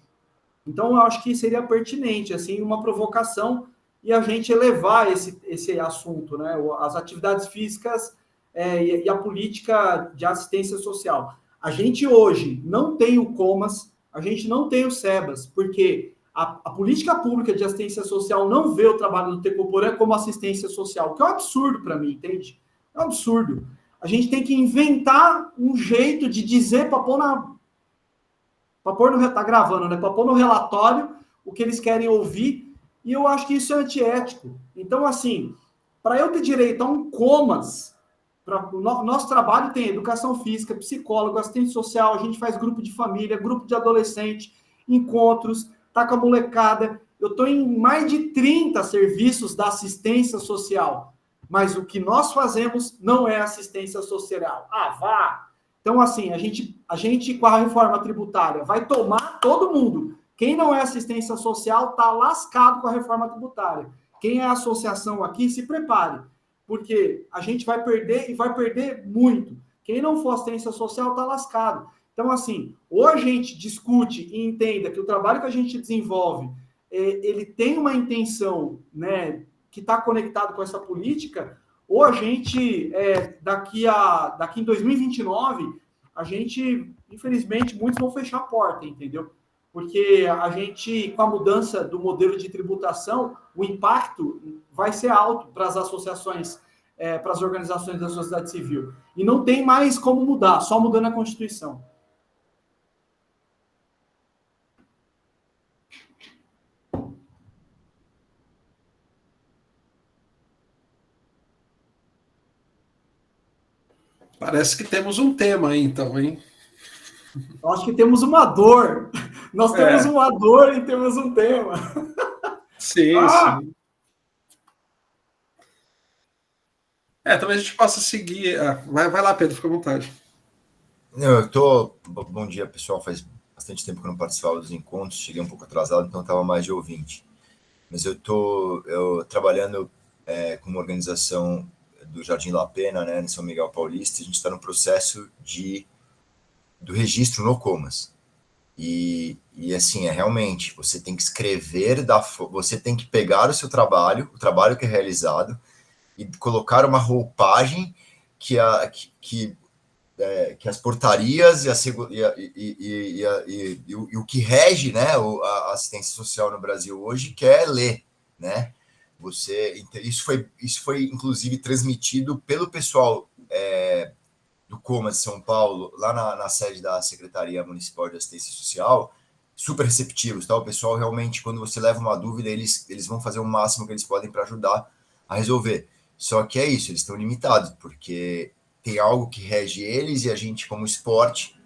Então, eu acho que seria pertinente, assim, uma provocação e a gente elevar esse assunto, né? As atividades físicas e a política de assistência social. A gente hoje não tem o COMAS, a gente não tem o SEBAS, porque a política pública de assistência social não vê o trabalho do Tecoporã como assistência social, que é um absurdo para mim, entende? É um absurdo. A gente tem que inventar um jeito de dizer para pôr tá gravando, né? Para pôr no relatório o que eles querem ouvir, e eu acho que isso é antiético. Então, assim, para eu ter direito a um COMAS, nosso trabalho tem educação física, psicólogo, assistente social, a gente faz grupo de família, grupo de adolescente, encontros, tá com a molecada. Eu estou em mais de 30 serviços da assistência social, mas o que nós fazemos não é assistência social. Ah, vá! Então, assim, a gente com a reforma tributária vai tomar todo mundo. Quem não é assistência social está lascado com a reforma tributária. Quem é associação aqui, se prepare, porque a gente vai perder e vai perder muito. Quem não for assistência social está lascado. Então, assim, ou a gente discute e entenda que o trabalho que a gente desenvolve, ele tem uma intenção, né, que está conectado com essa política, ou a gente, daqui em 2029, a gente, infelizmente, muitos vão fechar a porta, entendeu? porque a gente, com a mudança do modelo de tributação, o impacto vai ser alto para as associações, para as organizações da sociedade civil. E não tem mais como mudar, só mudando a Constituição. Parece que temos um tema aí, então, hein? Eu acho que temos uma dor. Nós temos uma dor e temos um tema. Sim, sim. Talvez a gente possa seguir. Vai lá, Pedro, fica à vontade. Bom dia, pessoal. Faz bastante tempo que eu não participava dos encontros, cheguei um pouco atrasado, então estava mais de ouvinte. Mas eu trabalhando com uma organização do Jardim La Pena, né, em São Miguel Paulista. A gente está no processo do registro no Comas. E assim, realmente, você tem que escrever, você tem que pegar o seu trabalho, o trabalho que é realizado, e colocar uma roupagem que as portarias e o que rege, né, a assistência social no Brasil hoje quer ler, né? Isso foi inclusive transmitido pelo pessoal do Comas de São Paulo, lá na sede da Secretaria Municipal de Assistência Social, super receptivos, tá? O pessoal realmente, quando você leva uma dúvida, eles vão fazer o máximo que eles podem para ajudar a resolver. Só que é isso, eles estão limitados, porque tem algo que rege eles e a gente, como esporte,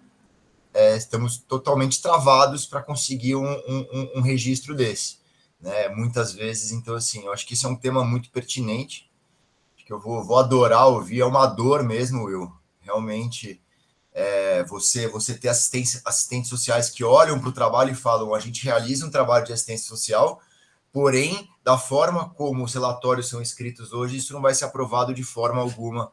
estamos totalmente travados para conseguir um registro desse, né? Muitas vezes, então, assim, eu acho que isso é um tema muito pertinente, que eu vou adorar ouvir, é uma dor mesmo, Will, realmente, você ter assistentes sociais que olham para o trabalho e falam, a gente realiza um trabalho de assistência social, porém, da forma como os relatórios são escritos hoje, isso não vai ser aprovado de forma alguma.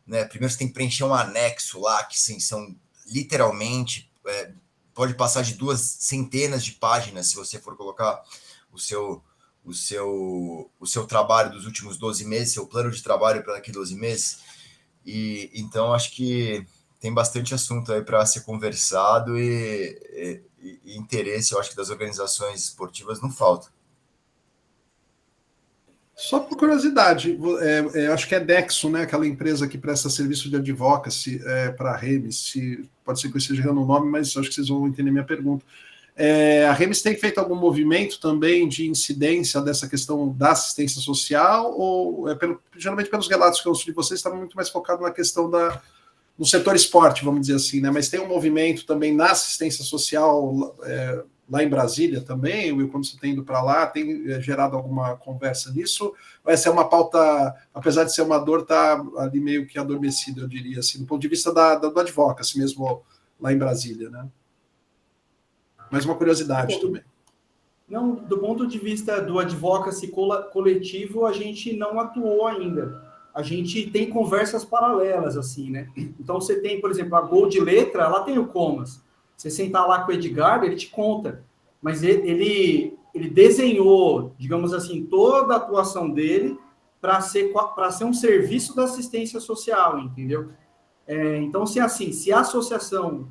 Né? Primeiro você tem que preencher um anexo lá, que sim, são literalmente, pode passar de 2 centenas de páginas, se você for colocar o seu trabalho dos últimos 12 meses, seu plano de trabalho para daqui 12 meses. E então acho que tem bastante assunto aí para ser conversado e interesse, eu acho que das organizações esportivas não falta. Só por curiosidade, acho que é Dexo, né, aquela empresa que presta serviço de advocacy para a Remes, pode ser que eu esteja errando o nome, mas acho que vocês vão entender minha pergunta. A Remes tem feito algum movimento também de incidência dessa questão da assistência social, ou geralmente pelos relatos que eu ouço de vocês, está muito mais focado na questão no setor esporte, vamos dizer assim, né? Mas tem um movimento também na assistência social lá em Brasília também, ou quando você está indo para lá, tem gerado alguma conversa nisso? Ou essa é uma pauta, apesar de ser uma dor, está ali meio que adormecida, eu diria, assim, do ponto de vista do advocacy mesmo lá em Brasília, né? Mais uma curiosidade também. Não, do ponto de vista do advocacy coletivo, a gente não atuou ainda. A gente tem conversas paralelas, assim, né? Então, você tem, por exemplo, a Gol de Letra, ela tem o Comas. Você sentar lá com o Edgar, ele te conta. Mas ele desenhou, digamos assim, toda a atuação dele para ser um serviço da assistência social, entendeu? Então, se a associação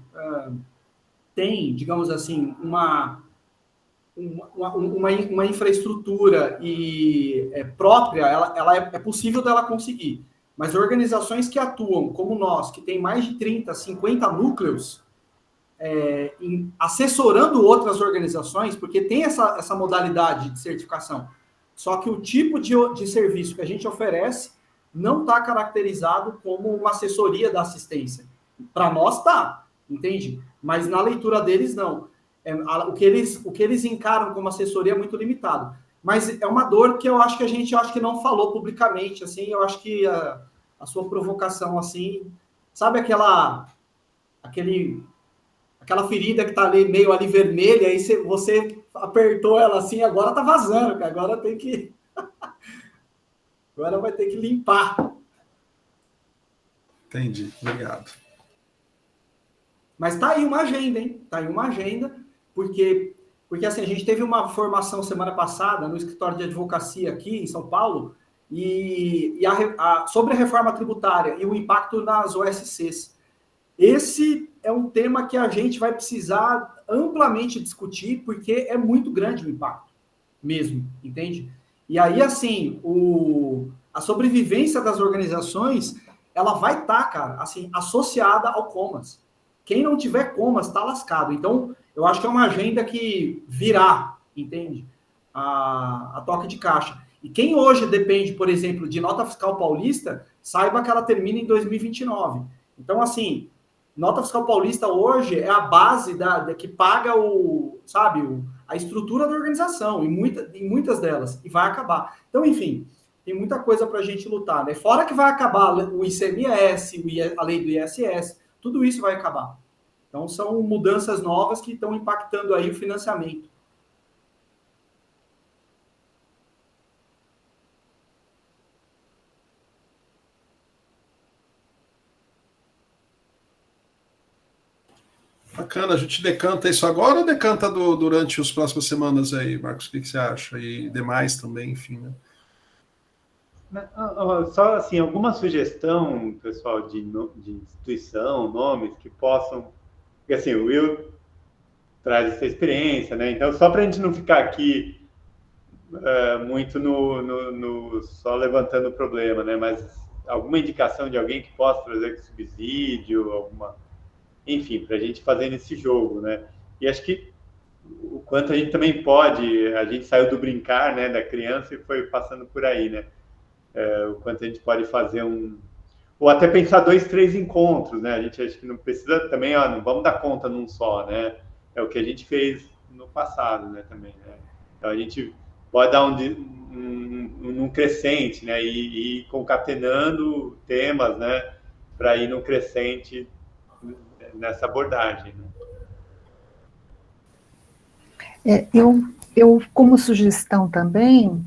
tem, digamos assim, uma infraestrutura própria, ela é possível dela conseguir. Mas organizações que atuam, como nós, que tem mais de 30, 50 núcleos, assessorando outras organizações, porque tem essa modalidade de certificação. Só que o tipo de serviço que a gente oferece não está caracterizado como uma assessoria da assistência. Para nós está, entende? Mas na leitura deles, não. O que eles encaram como assessoria é muito limitado. Mas é uma dor que eu acho que a gente não falou publicamente, assim, eu acho que a sua provocação, assim, sabe aquela ferida que tá ali, meio ali vermelha, aí você apertou ela assim, agora tá vazando, que agora tem que... agora vai ter que limpar. Entendi, obrigado. Mas tá aí uma agenda, hein? Tá aí uma agenda, porque assim, a gente teve uma formação semana passada no escritório de advocacia aqui em São Paulo, sobre a reforma tributária e o impacto nas OSCs. Esse é um tema que a gente vai precisar amplamente discutir, porque é muito grande o impacto mesmo, entende? E aí, assim, a sobrevivência das organizações, ela vai estar, cara, assim, associada ao Commons. Quem não tiver Commons está lascado. Então, eu acho que é uma agenda que virá, entende? A toque de caixa. E quem hoje depende, por exemplo, de nota fiscal paulista, saiba que ela termina em 2029. Então, assim, nota fiscal paulista hoje é a base que paga a estrutura da organização, em muitas delas, e vai acabar. Então, enfim, tem muita coisa para a gente lutar, né? Fora que vai acabar o ICMS, a lei do ISS, tudo isso vai acabar. Então, são mudanças novas que estão impactando aí o financiamento. Bacana, a gente decanta isso agora ou decanta durante as próximas semanas aí, Marcos? O que você acha? E demais também, enfim, né? Só assim, alguma sugestão, pessoal, de instituição, nomes que possam... Porque assim, o Will traz essa experiência, né? Então, só para a gente não ficar aqui muito só levantando o problema, né? Mas alguma indicação de alguém que possa trazer subsídio, alguma... Enfim, para a gente fazer nesse jogo, né? E acho que o quanto a gente também pode, a gente saiu do brincar, né, da criança e foi passando por aí, né? O quanto a gente pode fazer ou até pensar 2, 3 encontros, né? A gente acha que não precisa também, não vamos dar conta num só, né? É o que a gente fez no passado, né, também, né? Então a gente pode dar um crescente, né? E ir concatenando temas, né? Para ir no crescente nessa abordagem, né? Eu como sugestão também,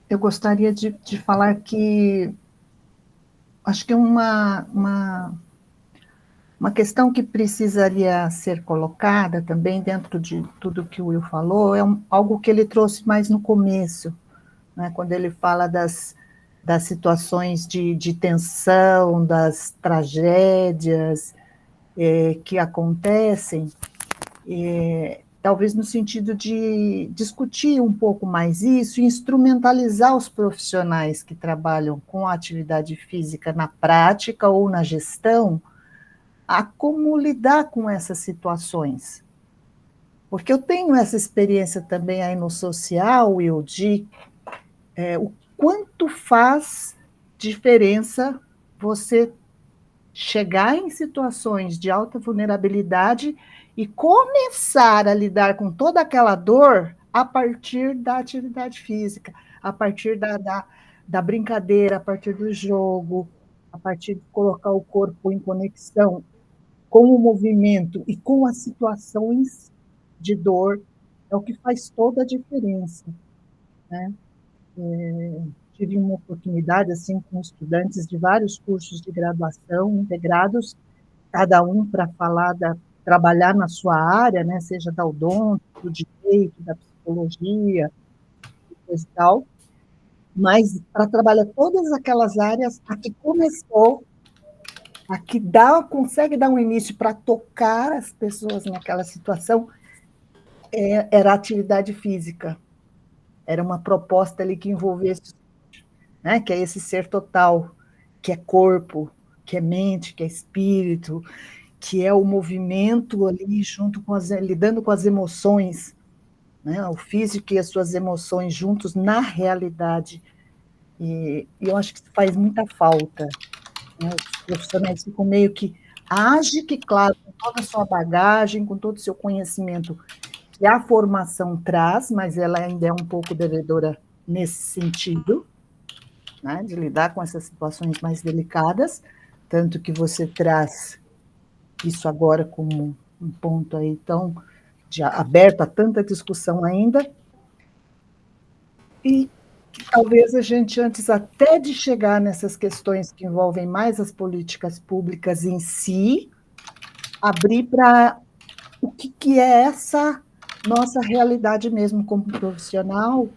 eu gostaria de falar que acho que uma questão que precisaria ser colocada também dentro de tudo que o Will falou é algo que ele trouxe mais no começo, né, quando ele fala das situações de tensão, das tragédias que acontecem, talvez no sentido de discutir um pouco mais isso e instrumentalizar os profissionais que trabalham com a atividade física na prática ou na gestão a como lidar com essas situações. Porque eu tenho essa experiência também aí no social, Will, de o quanto faz diferença você chegar em situações de alta vulnerabilidade e começar a lidar com toda aquela dor a partir da atividade física, a partir da brincadeira, a partir do jogo, a partir de colocar o corpo em conexão com o movimento e com as situações de dor, é o que faz toda a diferença, né? Tive uma oportunidade, assim, com estudantes de vários cursos de graduação integrados, cada um para trabalhar na sua área, né, seja da odonto, do direito, da psicologia, coisa e tal, mas para trabalhar todas aquelas áreas, a que começou, a que consegue dar um início para tocar as pessoas naquela situação, era a atividade física. Era uma proposta ali que envolvesse, né, que é esse ser total, que é corpo, que é mente, que é espírito, que é o movimento ali junto lidando com as emoções, né, o físico e as suas emoções juntos na realidade. E eu acho que isso faz muita falta, né? Os profissionais ficam meio que que, claro, com toda a sua bagagem, com todo o seu conhecimento que a formação traz, mas ela ainda é um pouco devedora nesse sentido, né, de lidar com essas situações mais delicadas, tanto que você traz isso agora como um ponto aí tão aberto a tanta discussão ainda, e que talvez a gente, antes até de chegar nessas questões que envolvem mais as políticas públicas em si, abrir para o que é essa nossa realidade mesmo como profissional,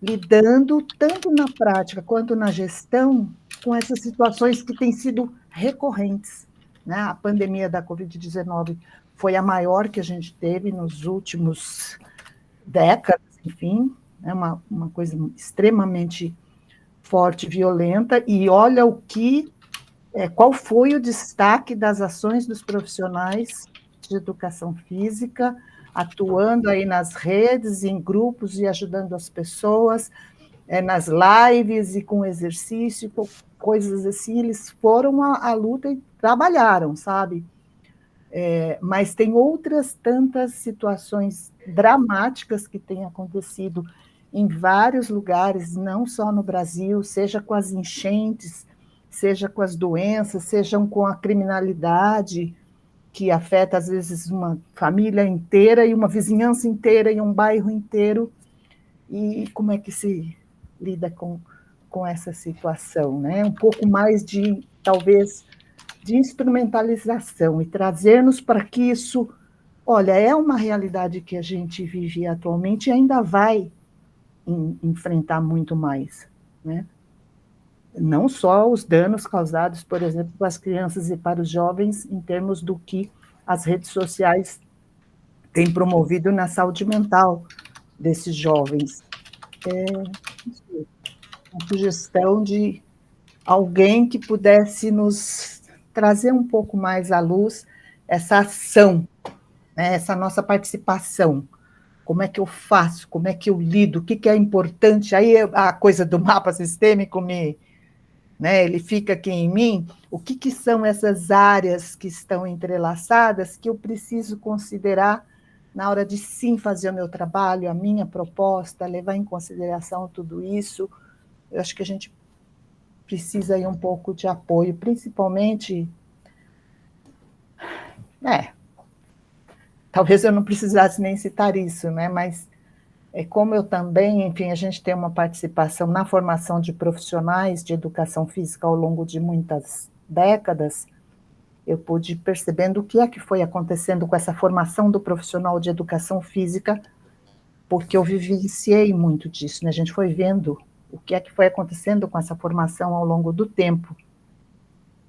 lidando tanto na prática quanto na gestão com essas situações que têm sido recorrentes, né? A pandemia da Covid-19 foi a maior que a gente teve nos últimos décadas, enfim, é uma coisa extremamente forte, violenta, e olha qual foi o destaque das ações dos profissionais de educação física, atuando aí nas redes, em grupos e ajudando as pessoas, nas lives e com exercício, com coisas assim, eles foram à luta e trabalharam, sabe? Mas tem outras tantas situações dramáticas que têm acontecido em vários lugares, não só no Brasil, seja com as enchentes, seja com as doenças, sejam com a criminalidade, que afeta, às vezes, uma família inteira e uma vizinhança inteira e um bairro inteiro. E como é que se lida com essa situação, né? Um pouco mais de, talvez, de instrumentalização e trazer-nos para que isso, olha, é uma realidade que a gente vive atualmente e ainda vai enfrentar muito mais, né? Não só os danos causados, por exemplo, para as crianças e para os jovens, em termos do que as redes sociais têm promovido na saúde mental desses jovens. Uma sugestão de alguém que pudesse nos trazer um pouco mais à luz essa ação, né, essa nossa participação. Como é que eu faço? Como é que eu lido? O que é importante? Aí a coisa do mapa sistêmico ele fica aqui em mim. O que são essas áreas que estão entrelaçadas que eu preciso considerar na hora de sim fazer o meu trabalho, a minha proposta, levar em consideração tudo isso? Eu acho que a gente precisa aí um pouco de apoio, principalmente... talvez eu não precisasse nem citar isso, né? Mas como eu também, enfim, a gente tem uma participação na formação de profissionais de educação física ao longo de muitas décadas, eu pude ir percebendo o que é que foi acontecendo com essa formação do profissional de educação física, porque eu vivenciei muito disso, né? A gente foi vendo o que é que foi acontecendo com essa formação ao longo do tempo.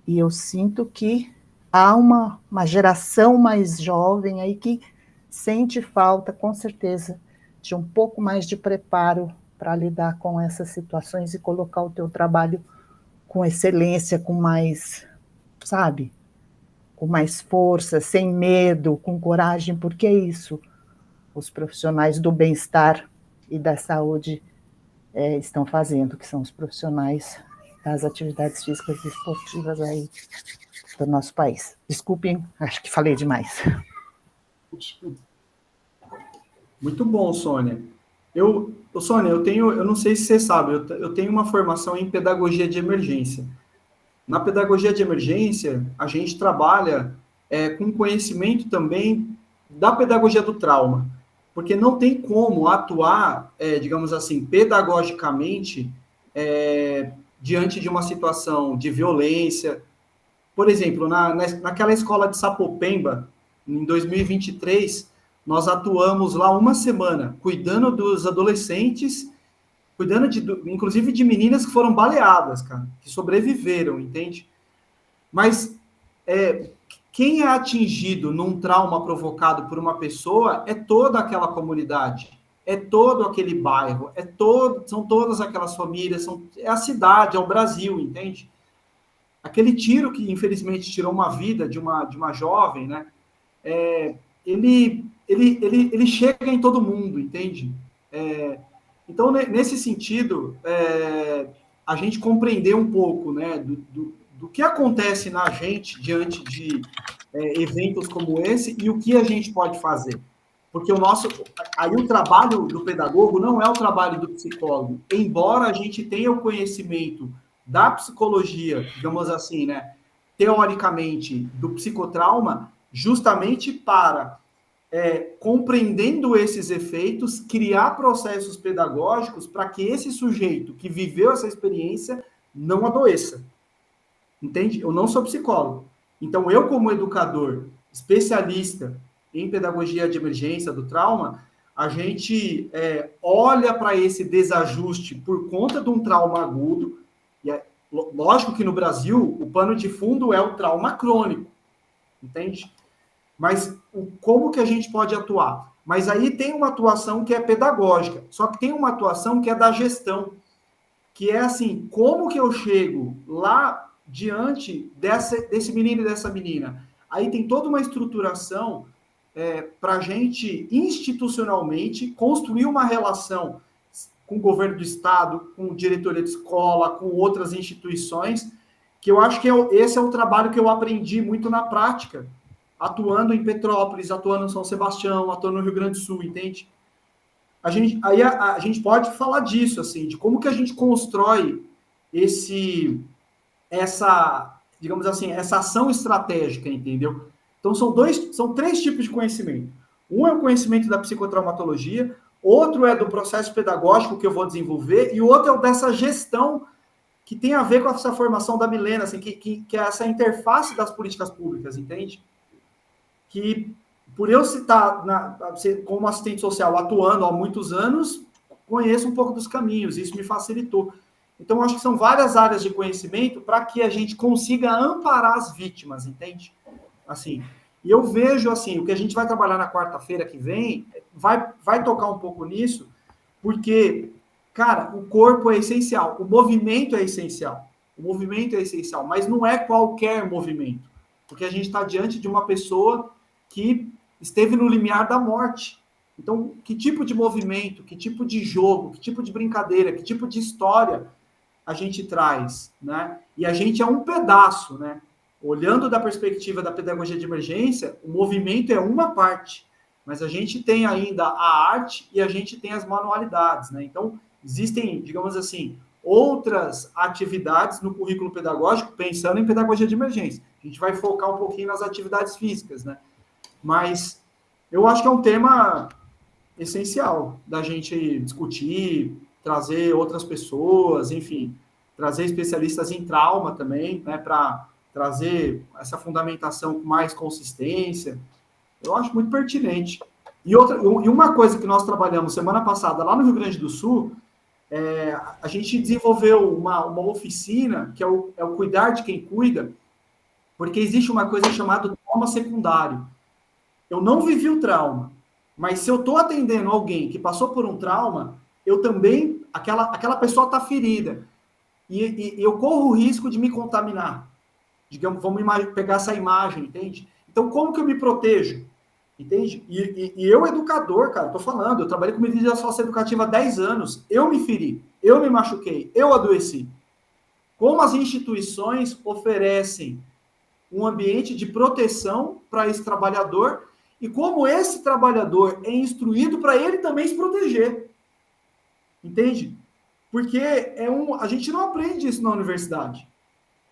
E eu sinto que há uma geração mais jovem aí que sente falta, com certeza, de um pouco mais de preparo para lidar com essas situações e colocar o teu trabalho com excelência, com mais, sabe, com mais força, sem medo, com coragem, porque é isso os profissionais do bem-estar e da saúde estão fazendo, que são os profissionais das atividades físicas e esportivas aí do nosso país. Desculpem, acho que falei demais. Muito bom, Sônia. Sônia, eu não sei se você sabe, eu tenho uma formação em pedagogia de emergência. Na pedagogia de emergência, a gente trabalha com conhecimento também da pedagogia do trauma, porque não tem como atuar, digamos assim, pedagogicamente diante de uma situação de violência. Por exemplo, naquela escola de Sapopemba, em 2023, nós atuamos lá uma semana, cuidando dos adolescentes, cuidando inclusive de meninas que foram baleadas, cara, que sobreviveram, entende? Mas quem é atingido num trauma provocado por uma pessoa é toda aquela comunidade, é todo aquele bairro, são todas aquelas famílias, é a cidade, é o Brasil, entende? Aquele tiro que, infelizmente, tirou uma vida de uma jovem, né? Ele chega em todo mundo, entende? Então, nesse sentido, a gente compreender um pouco, né, do que acontece na gente diante de eventos como esse e o que a gente pode fazer. Porque aí o trabalho do pedagogo não é o trabalho do psicólogo, embora a gente tenha o conhecimento da psicologia, digamos assim, né, teoricamente, do psicotrauma, justamente para, compreendendo esses efeitos, criar processos pedagógicos para que esse sujeito que viveu essa experiência não adoeça. Entende? Eu não sou psicólogo. Então, eu, como educador, especialista em pedagogia de emergência do trauma, a gente olha para esse desajuste por conta de um trauma agudo. E lógico que no Brasil o pano de fundo é o trauma crônico, entende? Mas como que a gente pode atuar? Mas aí tem uma atuação que é pedagógica, só que tem uma atuação que é da gestão, que é assim, como que eu chego lá diante desse menino e dessa menina? Aí tem toda uma estruturação para a gente, institucionalmente, construir uma relação com o governo do estado, com diretoria de escola, com outras instituições, que eu acho que esse é o trabalho que eu aprendi muito na prática, atuando em Petrópolis, atuando em São Sebastião, atuando no Rio Grande do Sul, entende? A gente pode falar disso, assim, de como que a gente constrói essa, digamos assim, essa ação estratégica, entendeu? Então, são 3 tipos de conhecimento. Um é o conhecimento da psicotraumatologia, outro é do processo pedagógico que eu vou desenvolver, e o outro é o dessa gestão que tem a ver com essa formação da Milena, assim, que é essa interface das políticas públicas, entende? Que, por eu estar como assistente social atuando há muitos anos, conheço um pouco dos caminhos, isso me facilitou. Então, acho que são várias áreas de conhecimento para que a gente consiga amparar as vítimas, entende? Assim, e eu vejo, assim, o que a gente vai trabalhar na quarta-feira que vem, vai tocar um pouco nisso, porque, cara, o corpo é essencial, o movimento é essencial, mas não é qualquer movimento, porque a gente está diante de uma pessoa que esteve no limiar da morte. Então, que tipo de movimento, que tipo de jogo, que tipo de brincadeira, que tipo de história a gente traz, né? E a gente é um pedaço, né? Olhando da perspectiva da pedagogia de emergência, o movimento é uma parte, mas a gente tem ainda a arte e a gente tem as manualidades, né? Então, existem, digamos assim, outras atividades no currículo pedagógico, pensando em pedagogia de emergência. A gente vai focar um pouquinho nas atividades físicas, né? Mas eu acho que é um tema essencial da gente discutir, trazer outras pessoas, enfim, trazer especialistas em trauma também, né, para trazer essa fundamentação com mais consistência. Eu acho muito pertinente. E uma coisa que nós trabalhamos semana passada lá no Rio Grande do Sul, a gente desenvolveu uma oficina, que é o cuidar de quem cuida, porque existe uma coisa chamada trauma secundário. Eu não vivi o trauma, mas se eu estou atendendo alguém que passou por um trauma, eu também, aquela pessoa está ferida. E eu corro o risco de me contaminar. Digamos, vamos pegar essa imagem, entende? Então, como que eu me protejo? Entende? E eu, educador, cara, estou falando, eu trabalhei com medida socioeducativa há 10 anos, eu me feri, eu me machuquei, eu adoeci. Como as instituições oferecem um ambiente de proteção para esse trabalhador e como esse trabalhador é instruído para ele também se proteger. Entende? Porque a gente não aprende isso na universidade.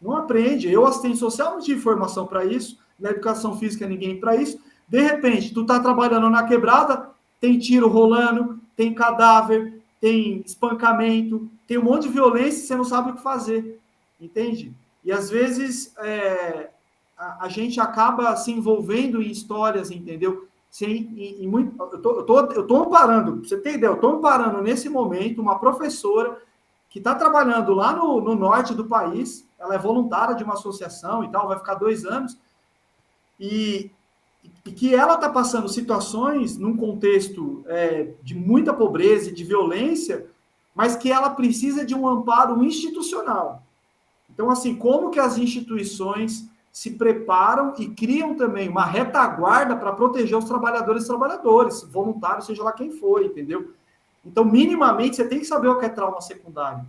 Não aprende. Eu, assistente social, não tive formação para isso. Na educação física, ninguém para isso. De repente, tu tá trabalhando na quebrada, tem tiro rolando, tem cadáver, tem espancamento, tem um monte de violência e você não sabe o que fazer. Entende? E, às vezes, a gente acaba se envolvendo em histórias, entendeu? Eu estou amparando, pra você ter ideia, eu estou amparando nesse momento uma professora que está trabalhando lá no norte do país, ela é voluntária de uma associação e tal, vai ficar 2 anos, e que ela está passando situações num contexto de muita pobreza e de violência, mas que ela precisa de um amparo institucional. Então, assim, como que as instituições se preparam e criam também uma retaguarda para proteger os trabalhadores, voluntários, seja lá quem for, entendeu? Então, minimamente, você tem que saber o que é trauma secundário.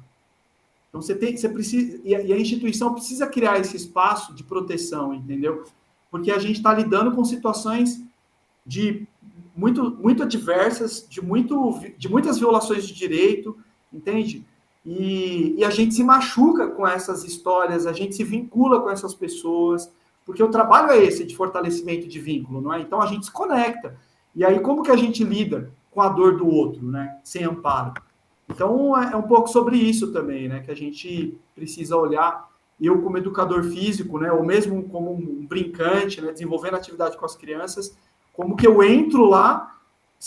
Então, você precisa, e a instituição precisa criar esse espaço de proteção, entendeu? Porque a gente está lidando com situações muito adversas, de muitas violações de direito, entende? E a gente se machuca com essas histórias, a gente se vincula com essas pessoas, porque o trabalho é esse, de fortalecimento de vínculo, não é? Então, a gente se conecta. E aí, como que a gente lida com a dor do outro, né? Sem amparo. Então, é um pouco sobre isso também, né? Que a gente precisa olhar. Eu, como educador físico, né? Ou mesmo como um brincante, né? Desenvolvendo atividade com as crianças, como que eu entro lá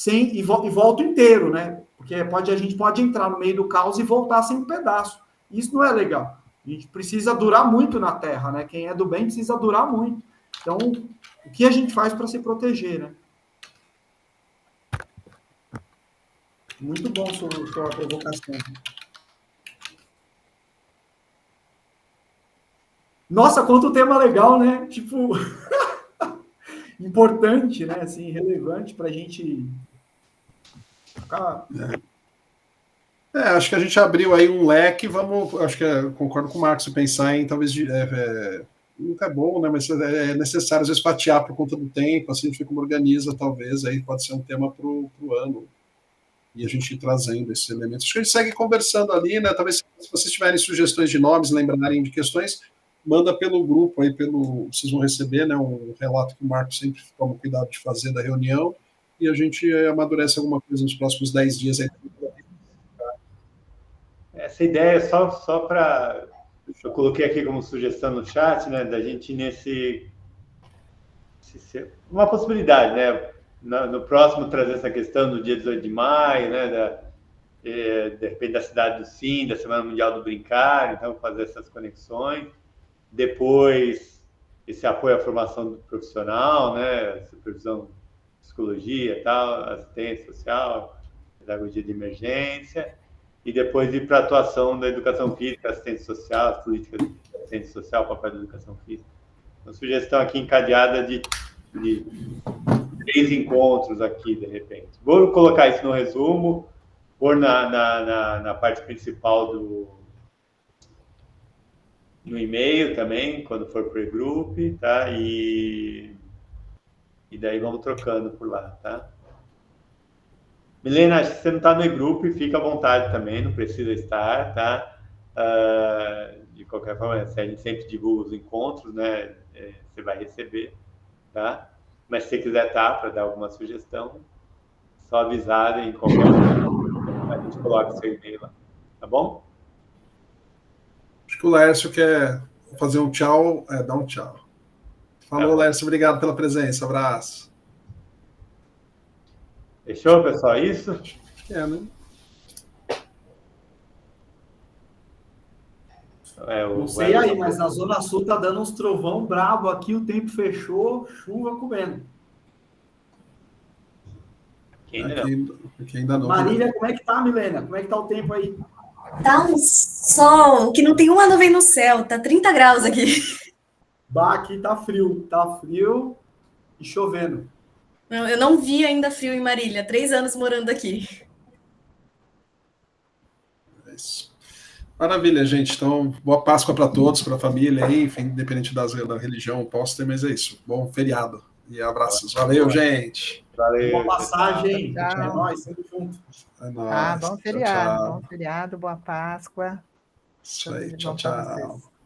e volto inteiro, né? Porque a gente pode entrar no meio do caos e voltar sem um pedaço. Isso não é legal. A gente precisa durar muito na Terra, né? Quem é do bem precisa durar muito. Então, o que a gente faz para se proteger, né? Muito bom sua provocação. Nossa, quanto tema legal, né? Tipo, importante, né? Assim, relevante para a gente ficar... Acho que a gente abriu aí um leque, acho que concordo com o Marcos, pensar em talvez, nunca é bom, né, mas é necessário às vezes fatiar por conta do tempo, assim, a gente vê como organiza, talvez, aí pode ser um tema para o ano, e a gente ir trazendo esses elementos. Acho que a gente segue conversando ali, né, talvez se vocês tiverem sugestões de nomes, lembrarem de questões, manda pelo grupo, aí vocês vão receber, né, um relato que o Marcos sempre toma cuidado de fazer da reunião, e a gente amadurece alguma coisa nos próximos 10 dias aí. Essa ideia só para... Eu coloquei aqui como sugestão no chat, né, da gente uma possibilidade, né, no próximo trazer essa questão do dia 18 de maio, né, de repente da Cidade do Sim, da Semana Mundial do Brincar, então fazer essas conexões. Depois, esse apoio à formação do profissional, né, supervisão de psicologia, tal, assistência social, pedagogia de emergência. E depois ir para a atuação da educação física, assistência social, as políticas de assistência social, papel da educação física. Uma sugestão aqui encadeada de 3 encontros aqui, de repente. Vou colocar isso no resumo, pôr na parte principal no e-mail também, quando for para o group, tá? E daí vamos trocando por lá, tá? Milena, acho que você não está no e-group, fica à vontade também, não precisa estar, tá? De qualquer forma, a gente sempre divulga os encontros, né? Você vai receber, tá? Mas se você quiser estar para dar alguma sugestão, só avisar em qualquer momento, a gente coloca seu e-mail lá, tá bom? Acho que o Lércio quer fazer um tchau, dar um tchau. Falou, Lércio, obrigado pela presença, abraço. Fechou, pessoal? Isso? Né? Não sei aí, mas na Zona Sul tá dando uns trovão brabo aqui, o tempo fechou, chuva comendo. Aqui ainda não. Marília, como é que tá, Milena? Como é que tá o tempo aí? Tá um sol que não tem uma nuvem no céu, tá 30 graus aqui. Bah, aqui tá frio e chovendo. Eu não vi ainda frio em Marília, 3 anos morando aqui. É isso. Maravilha, gente. Então, boa Páscoa para todos, para a família aí, enfim, independente da religião, posso ter, mas é isso. Bom feriado e abraços. Valeu, gente. Valeu. Boa passagem. Tchau. É nóis, sempre junto. É nóis. Bom feriado, Tchau. bom feriado, boa Páscoa. Isso aí, Tudo de tchau, bom pra tchau. vocês.